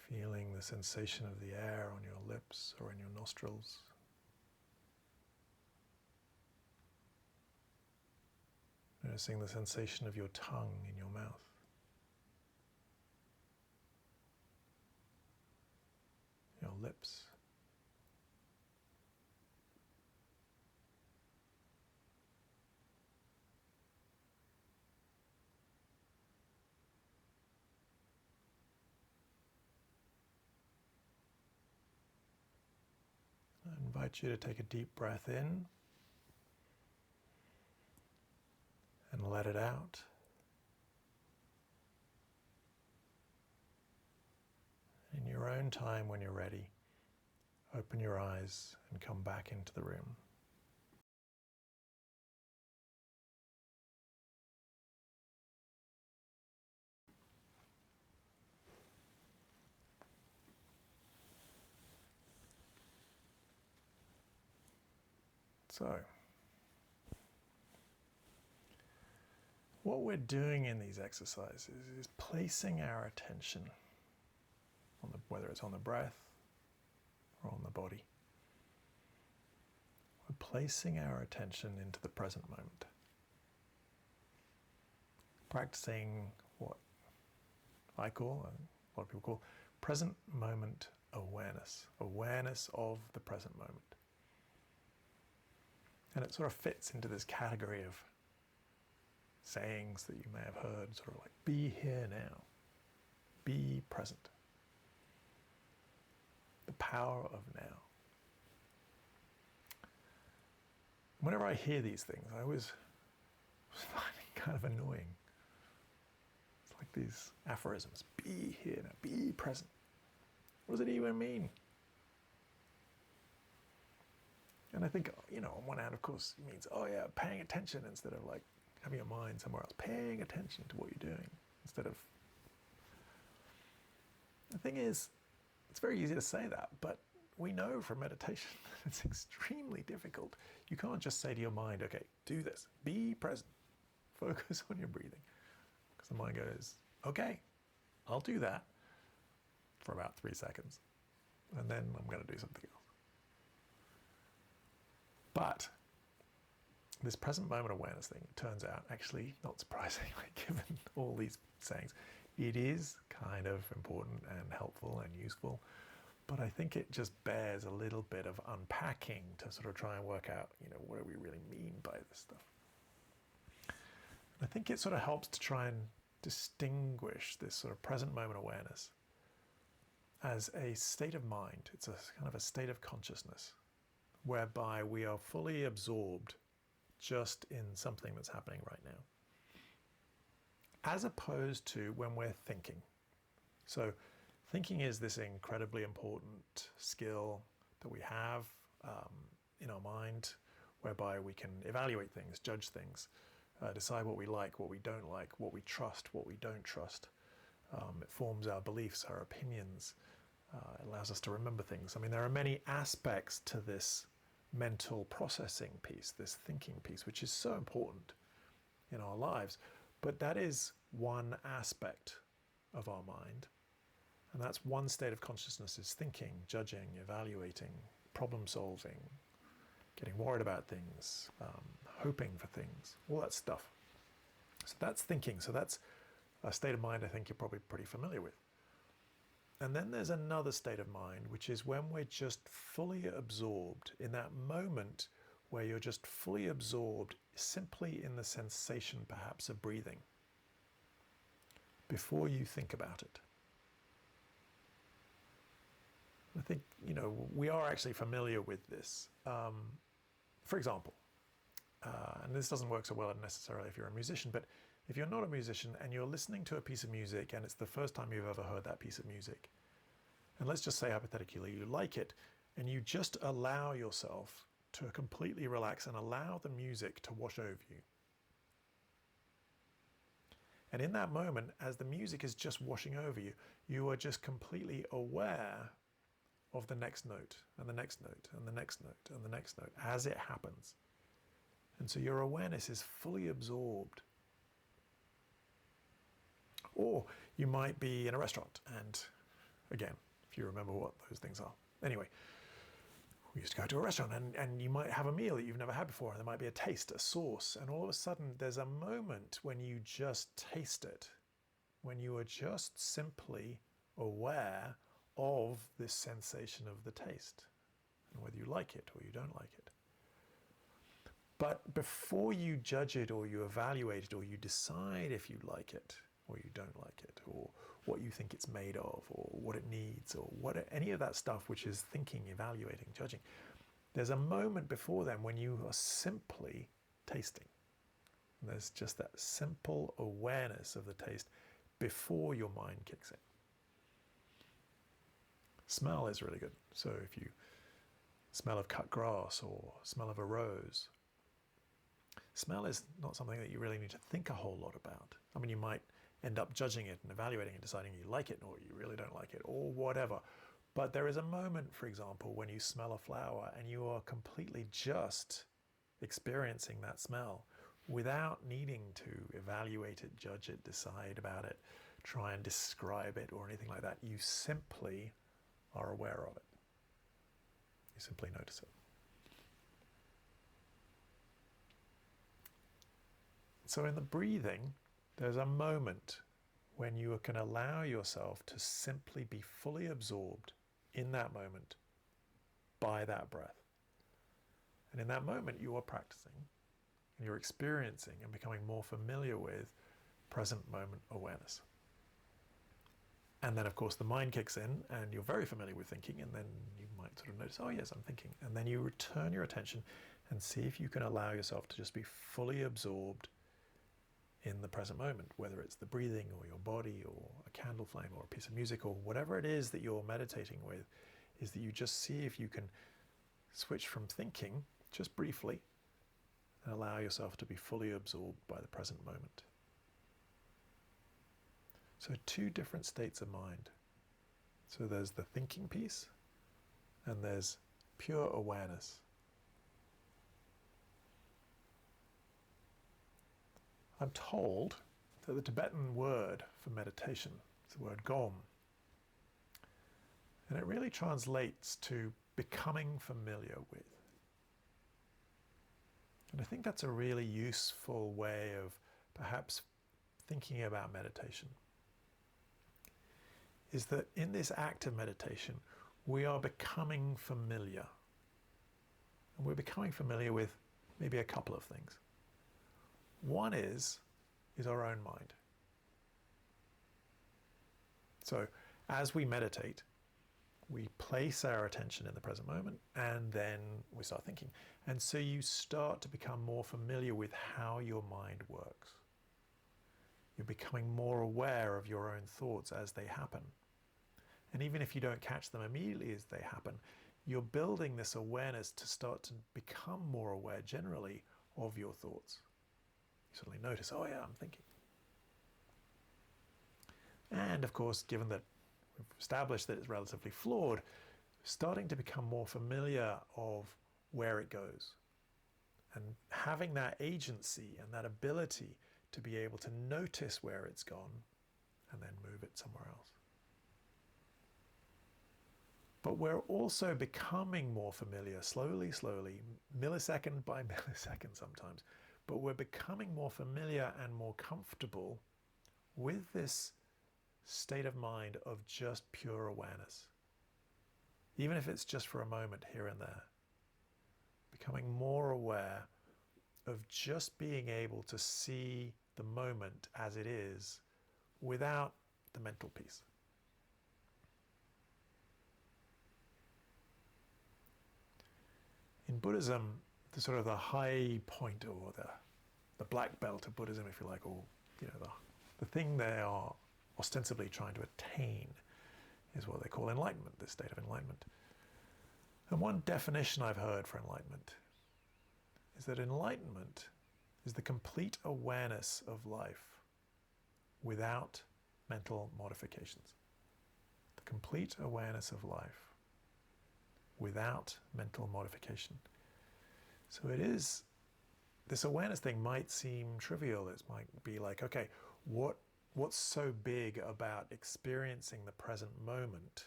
feeling the sensation of the air on your lips or in your nostrils. Noticing the sensation of your tongue in your mouth. Your lips. invite you to take a deep breath in and let it out. In your own time, when you're ready, open your eyes and come back into the room. So, what we're doing in these exercises is placing our attention on whether it's on the breath or on the body. We're placing our attention into the present moment. Practicing what I call, and a lot of people call, present moment awareness. Awareness of the present moment. And it sort of fits into this category of sayings that you may have heard, sort of like, be here now. Be present. The power of now. Whenever I hear these things, I always find it kind of annoying. It's like these aphorisms. Be here now. Be present. What does it even mean? And I think, on one hand, of course, it means, paying attention instead of like having your mind somewhere else. Paying attention to what you're doing instead of... The thing is, it's very easy to say that, but we know from meditation that it's extremely difficult. You can't just say to your mind, okay, do this. Be present. Focus on your breathing. Because the mind goes, okay, I'll do that for about 3 seconds. And then I'm going to do something else. But this present moment awareness thing, it turns out, actually, not surprisingly, given all these sayings, it is kind of important and helpful and useful. But I think it just bears a little bit of unpacking to sort of try and work out, what do we really mean by this stuff? I think it sort of helps to try and distinguish this sort of present moment awareness as a state of mind. It's a kind of a state of consciousness whereby we are fully absorbed just in something that's happening right now, as opposed to when we're thinking. So thinking is this incredibly important skill that we have in our mind, whereby we can evaluate things, judge things, decide what we like, what we don't like, what we trust, what we don't trust. It forms our beliefs, our opinions. It allows us to remember things. I mean, there are many aspects to this mental processing piece, this thinking piece, which is so important in our lives. But that is one aspect of our mind. And that's one state of consciousness, is thinking, judging, evaluating, problem solving, getting worried about things, hoping for things, all that stuff. So that's thinking. So that's a state of mind I think you're probably pretty familiar with. And then there's another state of mind, which is when we're just fully absorbed in that moment where you're just fully absorbed simply in the sensation, perhaps, of breathing before you think about it. I think, we are actually familiar with this. For example, and this doesn't work so well necessarily if you're a musician, but if you're not a musician and you're listening to a piece of music and it's the first time you've ever heard that piece of music, and let's just say hypothetically you like it, and you just allow yourself to completely relax and allow the music to wash over you. And in that moment, as the music is just washing over you, you are just completely aware of the next note, and the next note, and the next note, and the next note, as it happens. And so your awareness is fully absorbed. Or you might be in a restaurant, and again, if you remember what those things are. Anyway, we used to go to a restaurant, and you might have a meal that you've never had before, and there might be a taste, a sauce, and all of a sudden there's a moment when you just taste it, when you are just simply aware of this sensation of the taste, and whether you like it or you don't like it. But before you judge it or you evaluate it or you decide if you like it or you don't like it, or what you think it's made of, or what it needs, or what any of that stuff, which is thinking, evaluating, judging, there's a moment before then when you are simply tasting. And there's just that simple awareness of the taste before your mind kicks in. Smell is really good. So if you smell of cut grass or smell of a rose, smell is not something that you really need to think a whole lot about. I mean, you might end up judging it and evaluating and deciding you like it or you really don't like it or whatever. But there is a moment, for example, when you smell a flower and you are completely just experiencing that smell without needing to evaluate it, judge it, decide about it, try and describe it or anything like that. You simply are aware of it. You simply notice it. So in the breathing, there's a moment when you can allow yourself to simply be fully absorbed in that moment by that breath. And in that moment, you are practicing and you're experiencing and becoming more familiar with present moment awareness. And then, of course, the mind kicks in and you're very familiar with thinking, and then you might sort of notice, oh, yes, I'm thinking. And then you return your attention and see if you can allow yourself to just be fully absorbed in the present moment, whether it's the breathing or your body or a candle flame or a piece of music or whatever it is that you're meditating with, is that you just see if you can switch from thinking just briefly and allow yourself to be fully absorbed by the present moment. So two different states of mind. So there's the thinking piece and there's pure awareness. I'm told that the Tibetan word for meditation is the word gom. And it really translates to becoming familiar with. And I think that's a really useful way of perhaps thinking about meditation. Is that in this act of meditation, we are becoming familiar. And we're becoming familiar with maybe a couple of things. One is our own mind. So as we meditate, we place our attention in the present moment and then we start thinking. And so you start to become more familiar with how your mind works. You're becoming more aware of your own thoughts as they happen. And even if you don't catch them immediately as they happen, you're building this awareness to start to become more aware generally of your thoughts. You suddenly notice, oh yeah, I'm thinking. And of course, given that we've established that it's relatively flawed, starting to become more familiar of where it goes. And having that agency and that ability to be able to notice where it's gone and then move it somewhere else. But we're also becoming more familiar, slowly, millisecond by millisecond sometimes, but we're becoming more familiar and more comfortable with this state of mind of just pure awareness. Even if it's just for a moment here and there. Becoming more aware of just being able to see the moment as it is without the mental piece. In Buddhism, the sort of the high point or the black belt of Buddhism, if you like, or the thing they are ostensibly trying to attain is what they call enlightenment, this state of enlightenment. And one definition I've heard for enlightenment is that enlightenment is the complete awareness of life without mental modifications. The complete awareness of life without mental modification. So it is, this awareness thing might seem trivial. It might be like, okay, what's so big about experiencing the present moment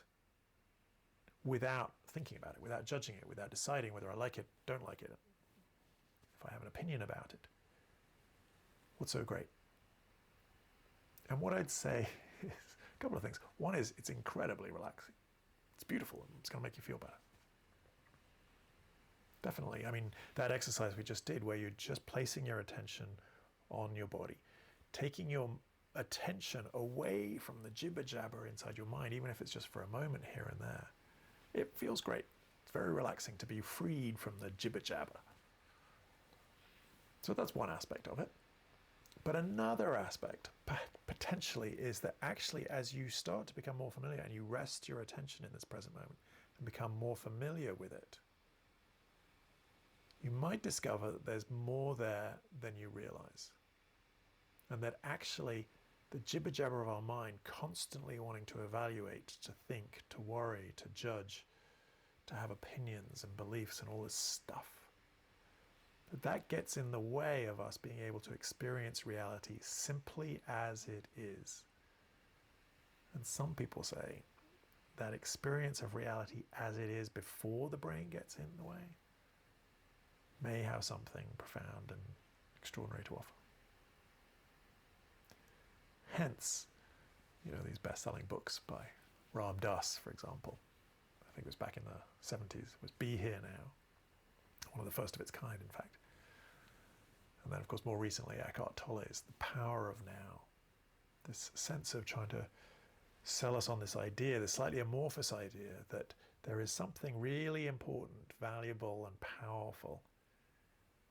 without thinking about it, without judging it, without deciding whether I like it, don't like it, if I have an opinion about it? What's so great? And what I'd say is a couple of things. One is it's incredibly relaxing. It's beautiful and it's going to make you feel better. Definitely. I mean, that exercise we just did where you're just placing your attention on your body, taking your attention away from the jibber jabber inside your mind, even if it's just for a moment here and there. It feels great. It's very relaxing to be freed from the jibber jabber. So that's one aspect of it. But another aspect, potentially, is that actually as you start to become more familiar and you rest your attention in this present moment and become more familiar with it, you might discover that there's more there than you realize. And that actually the jibber jabber of our mind, constantly wanting to evaluate, to think, to worry, to judge, to have opinions and beliefs and all this stuff, that gets in the way of us being able to experience reality simply as it is. And some people say that experience of reality as it is before the brain gets in the way may have something profound and extraordinary to offer. Hence, these best-selling books by Ram Dass, for example. I think it was back in the 70s. It was Be Here Now. One of the first of its kind, in fact. And then, of course, more recently, Eckhart Tolle's The Power of Now. This sense of trying to sell us on this idea, this slightly amorphous idea, that there is something really important, valuable, and powerful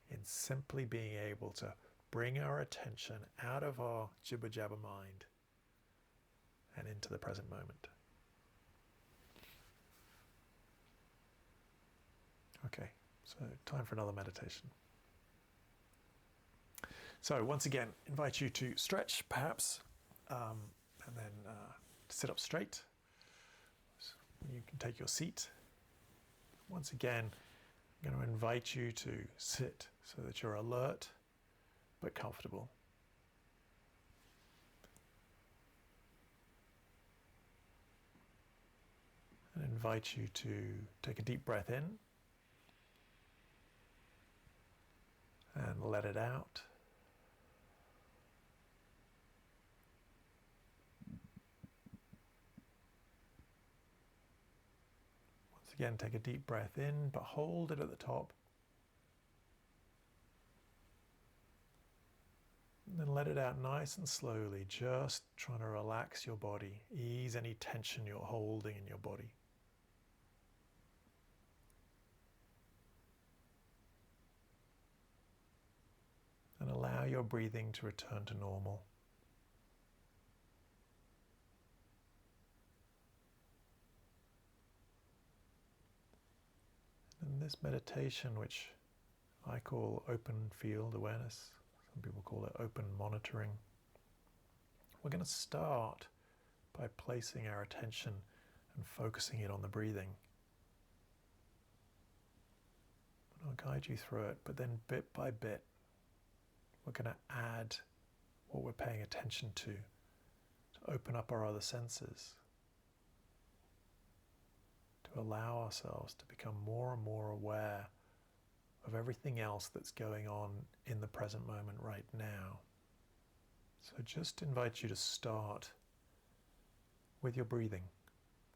in simply being able to bring our attention out of our jibber-jabber mind and into the present moment. Okay, so time for another meditation. So once again, invite you to stretch, perhaps, and then sit up straight. So you can take your seat. Once again, I'm going to invite you to sit so that you're alert but comfortable. And invite you to take a deep breath in and let it out. Once again, take a deep breath in, but hold it at the top. And then let it out nice and slowly, just trying to relax your body, ease any tension you're holding in your body. And allow your breathing to return to normal. And this meditation, which I call open field awareness, some people call it open monitoring, we're going to start by placing our attention and focusing it on the breathing. And I'll guide you through it, but then bit by bit, we're going to add what we're paying attention to open up our other senses, to allow ourselves to become more and more aware of everything else that's going on in the present moment right now. So just invite you to start with your breathing,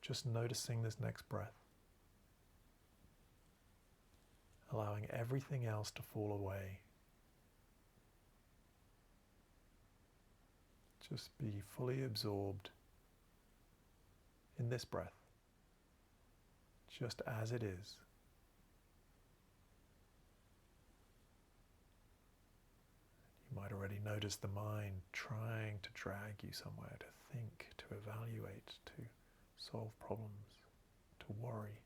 just noticing this next breath, allowing everything else to fall away. Just be fully absorbed in this breath, just as it is. You might already notice the mind trying to drag you somewhere, to think, to evaluate, to solve problems, to worry.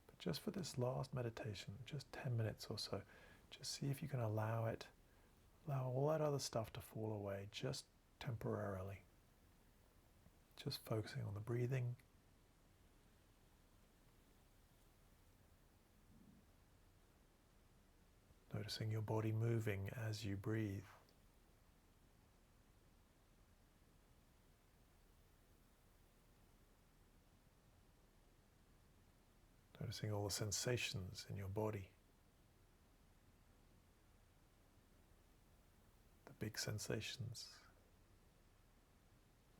But just for this last meditation, just 10 minutes or so, just see if you can allow all that other stuff to fall away, just temporarily. Just focusing on the breathing. Noticing your body moving as you breathe. Noticing all the sensations in your body. The big sensations,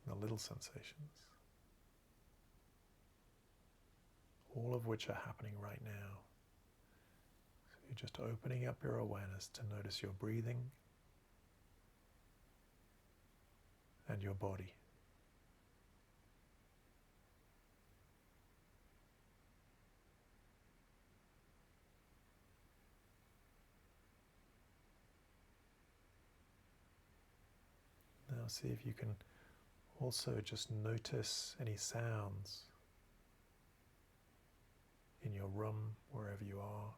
the little sensations, all of which are happening right now. So you're just opening up your awareness to notice your breathing and your body. Now see if you can also just notice any sounds in your room, wherever you are.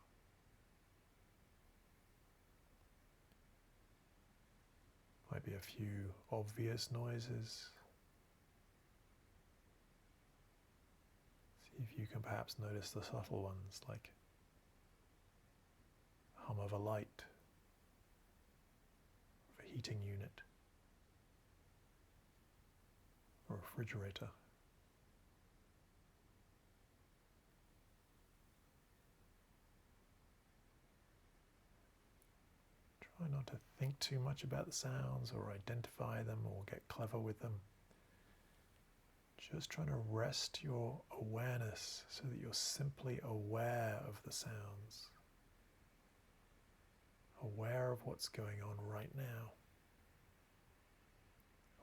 Might be a few obvious noises. See if you can perhaps notice the subtle ones, like the hum of a light, of a heating unit, or a refrigerator. Try not to think too much about the sounds or identify them or get clever with them. Just trying to rest your awareness so that you're simply aware of the sounds, aware of what's going on right now,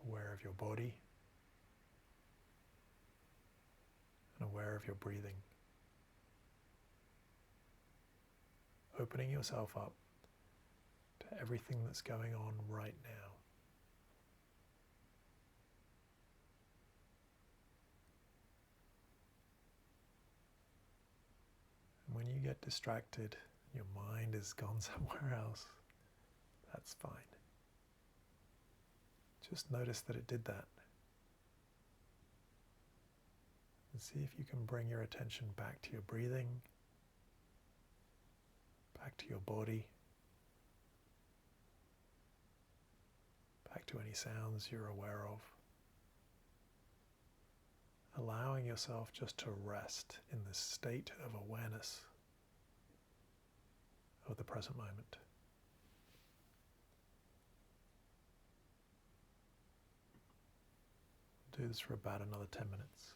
aware of your body, and aware of your breathing. Opening yourself up to everything that's going on right now. And when you get distracted, your mind has gone somewhere else, that's fine. Just notice that it did that. And see if you can bring your attention back to your breathing, back to your body, back to any sounds you're aware of. Allowing yourself just to rest in this state of awareness of the present moment. Do this for about another 10 minutes.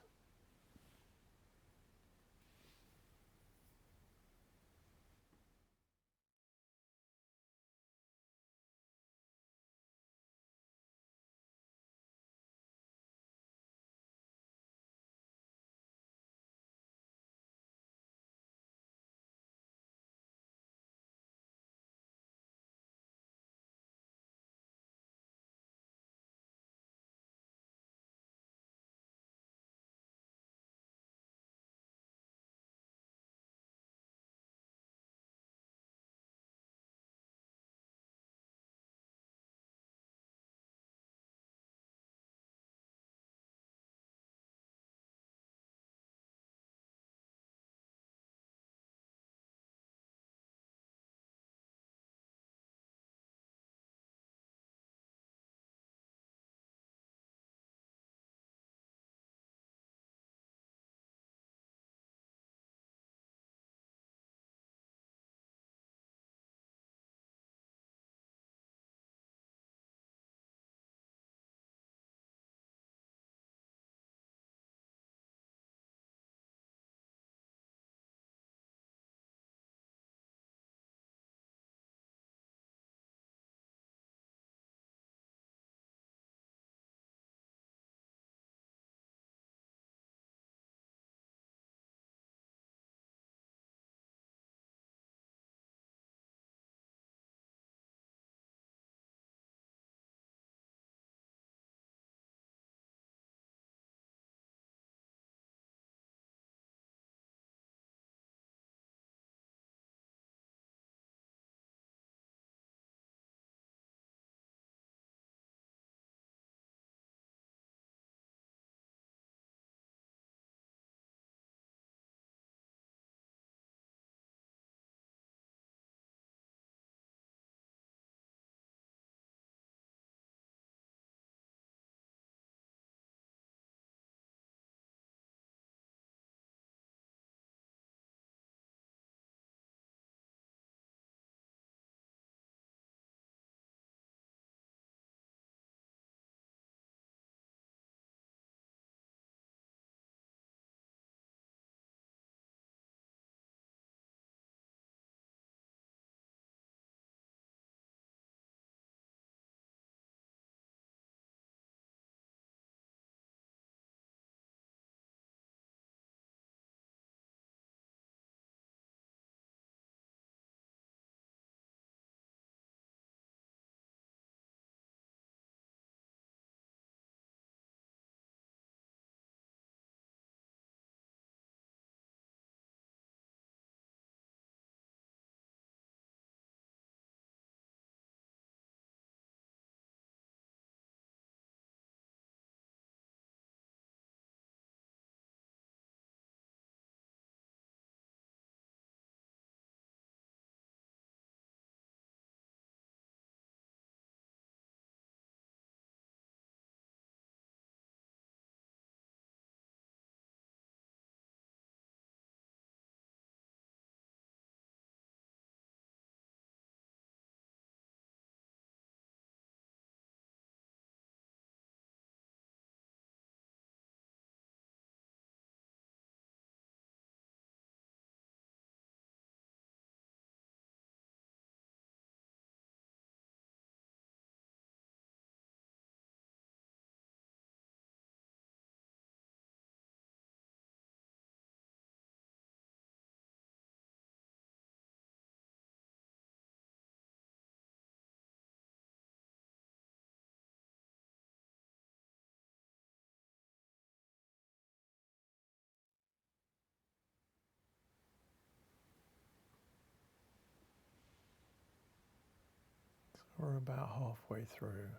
We're about halfway through.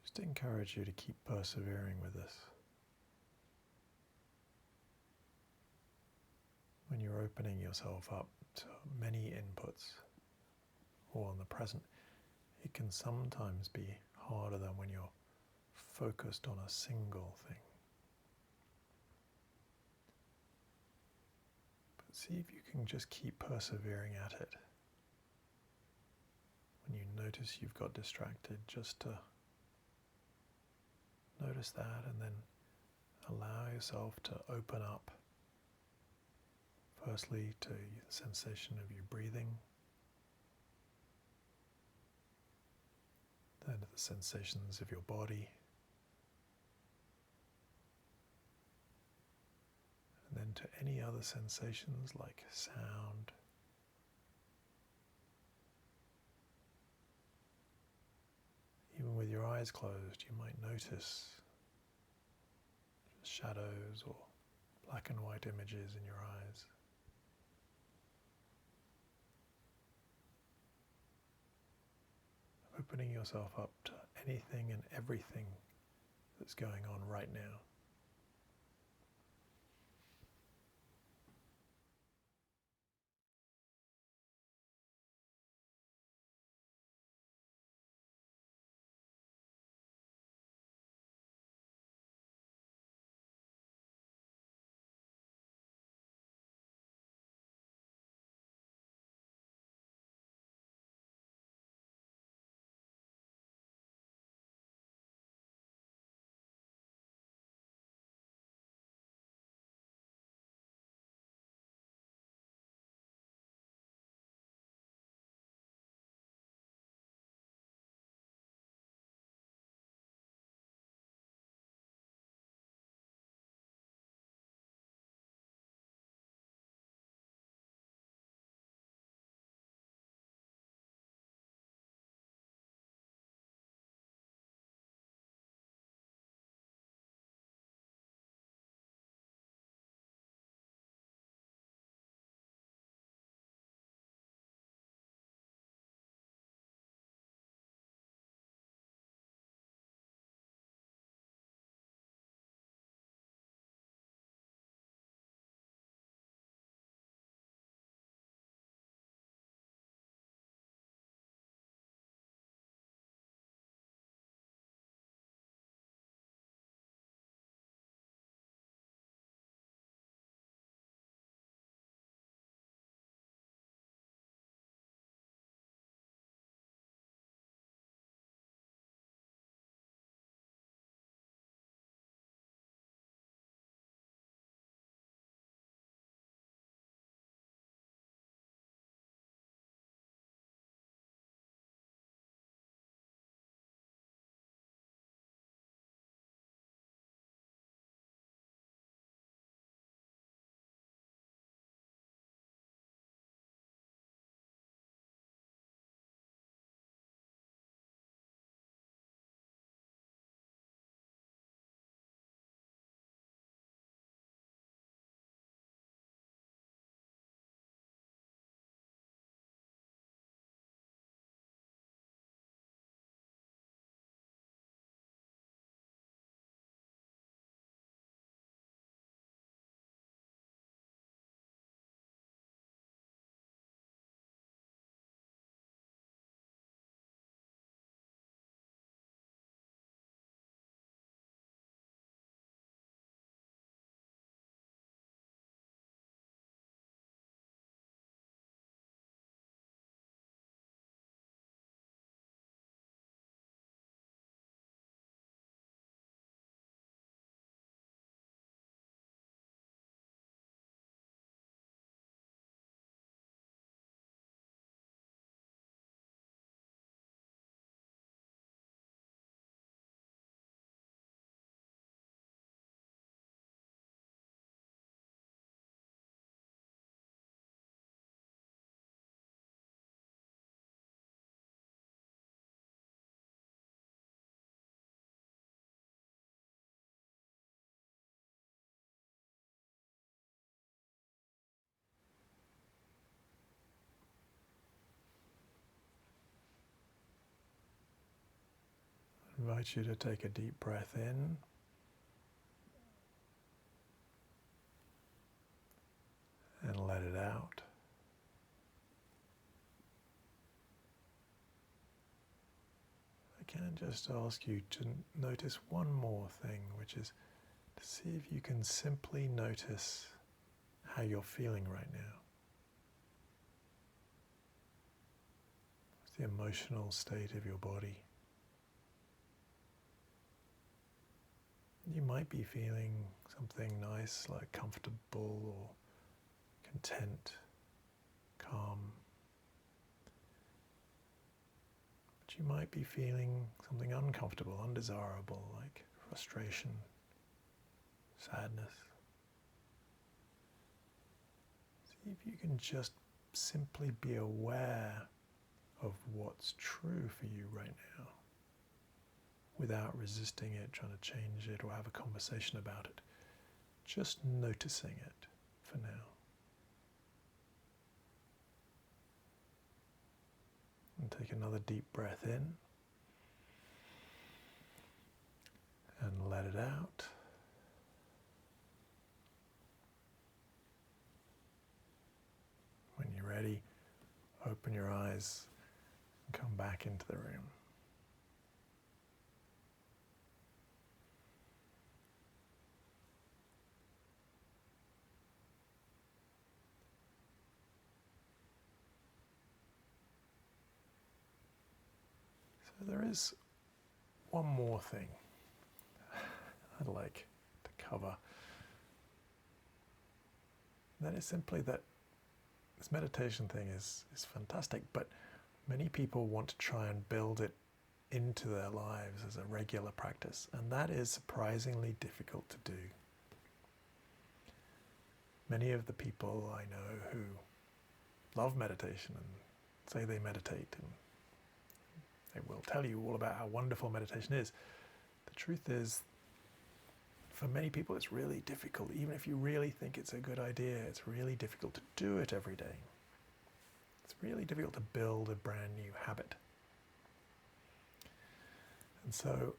Just encourage you to keep persevering with this. When you're opening yourself up to many inputs, or in the present, it can sometimes be harder than when you're focused on a single thing. But see if you can just keep persevering at it. When you notice you've got distracted, just to notice that and then allow yourself to open up. Firstly, to the sensation of you breathing, then to the sensations of your body, and then to any other sensations like sound, even with your eyes closed, you might notice shadows or black and white images in your eyes. Opening yourself up to anything and everything that's going on right now. invite you to take a deep breath in and let it out. I can just ask you to notice one more thing, which is to see if you can simply notice how you're feeling right now. What's the emotional state of your body? You might be feeling something nice, like comfortable or content, calm. But you might be feeling something uncomfortable, undesirable, like frustration, sadness. See if you can just simply be aware of what's true for you right now, without resisting it, trying to change it, or have a conversation about it. Just noticing it for now. And take another deep breath in and let it out. When you're ready, open your eyes and come back into the room. So there is one more thing I'd like to cover. That is simply that this meditation thing is fantastic, but many people want to try and build it into their lives as a regular practice, and that is surprisingly difficult to do. Many of the people I know who love meditation and say they meditate, and they will tell you all about how wonderful meditation is. The truth is, for many people it's really difficult. Even if you really think it's a good idea, it's really difficult to do it every day. It's really difficult to build a brand new habit. And so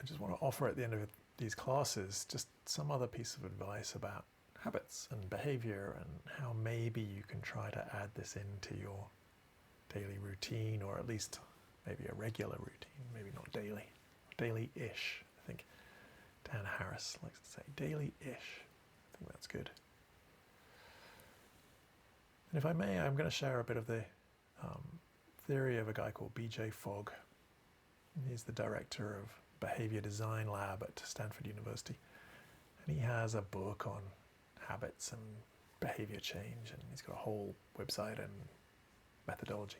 I just want to offer at the end of these classes just some other piece of advice about habits and behavior, and how maybe you can try to add this into your daily routine, or at least maybe a regular routine, maybe not daily, daily-ish. I think Dan Harris likes to say daily-ish. I think that's good. And if I may, I'm going to share a bit of the theory of a guy called B.J. Fogg. He's the director of Behavior Design Lab at Stanford University. And he has a book on habits and behavior change, and he's got a whole website and methodology.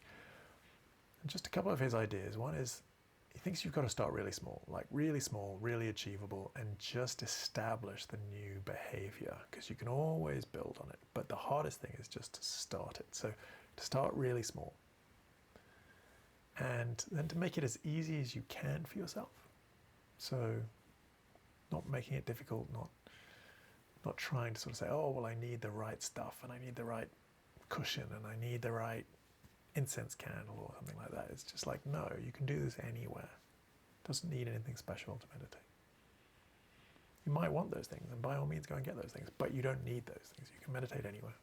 And just a couple of his ideas. One is, he thinks you've got to start really small, really achievable, and just establish the new behavior, because you can always build on it. But the hardest thing is just to start it. So to start really small, and then to make it as easy as you can for yourself. So not making it difficult, not trying to sort of say, oh, well, I need the right stuff, and I need the right cushion, and I need the right incense candle or something like that. It's just like, no, you can do this anywhere. It doesn't need anything special to meditate. You might want those things, and by all means go and get those things, but you don't need those things. You can meditate anywhere.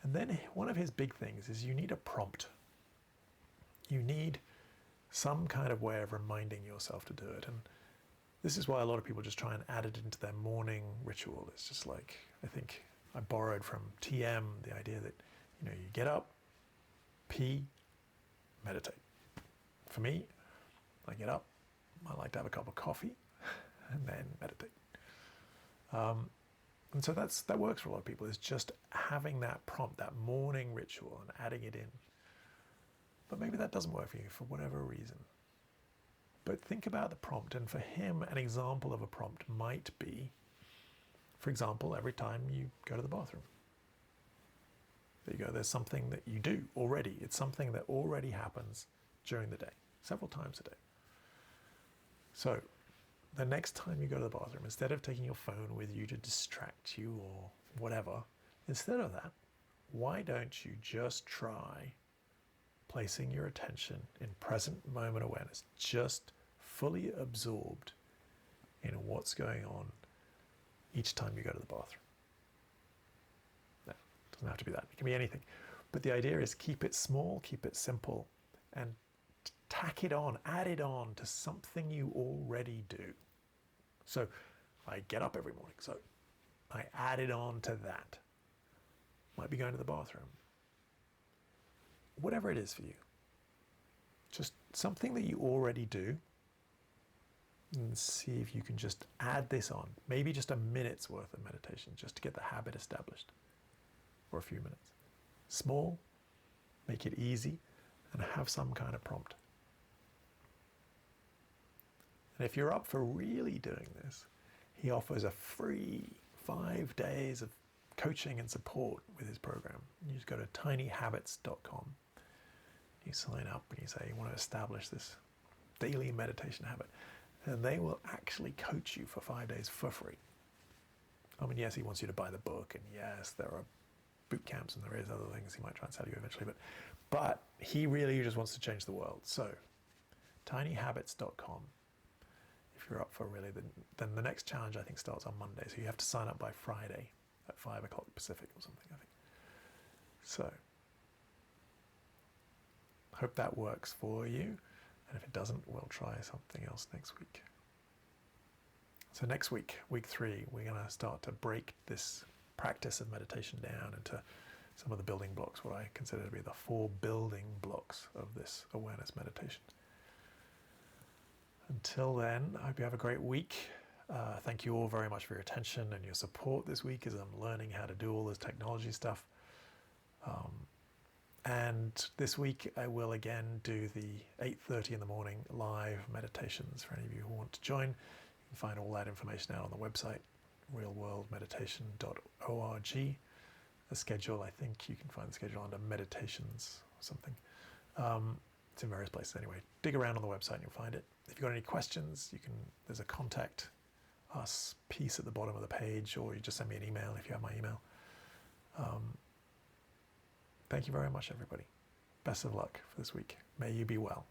And then one of his big things is you need a prompt. You need some kind of way of reminding yourself to do it. And this is why a lot of people just try and add it into their morning ritual. It's just like, I think I borrowed from TM the idea that, you get up, pee, meditate. For me, I get up, I like to have a cup of coffee, and then meditate. And so that works for a lot of people, is just having that prompt, that morning ritual, and adding it in. But maybe that doesn't work for you for whatever reason. But think about the prompt, and for him, an example of a prompt might be, for example, every time you go to the bathroom. There you go, there's something that you do already. It's something that already happens during the day, several times a day. So the next time you go to the bathroom, instead of taking your phone with you to distract you or whatever, instead of that, why don't you just try placing your attention in present moment awareness, just fully absorbed in what's going on each time you go to the bathroom. No, it doesn't have to be that. It can be anything. But the idea is keep it small, keep it simple, and tack it on, add it on to something you already do. So I get up every morning, so I add it on to that. Might be going to the bathroom. Whatever it is for you. Just something that you already do, and see if you can just add this on. Maybe just a minute's worth of meditation just to get the habit established, or a few minutes. Small, make it easy, and have some kind of prompt. And if you're up for really doing this, he offers a free 5 days of coaching and support with his program. You just go to tinyhabits.com. You sign up and you say you want to establish this daily meditation habit. And they will actually coach you for 5 days for free. I mean, yes, he wants you to buy the book, and yes, there are boot camps and there is other things he might try and sell you eventually, but he really just wants to change the world. So tinyhabits.com. If you're up for really, then the next challenge I think starts on Monday, so you have to sign up by Friday at 5 o'clock Pacific or something, I think. So hope that works for you, and if it doesn't, we'll try something else next week. So next week, week 3, we're going to start to break this practice of meditation down into some of the building blocks, what I consider to be the 4 building blocks of this awareness meditation. Until then, I hope you have a great week. Thank you all very much for your attention and your support this week as I'm learning how to do all this technology stuff. And this week I will again do the 8:30 in the morning live meditations for any of you who want to join. You can find all that information out on the website, RealWorldMeditation.org. The schedule, I think you can find the schedule under meditations or something. It's in various places anyway. Dig around on the website and you'll find it. If you've got any questions, there's a contact us piece at the bottom of the page, or you just send me an email if you have my email. Thank you very much, everybody. Best of luck for this week. May you be well.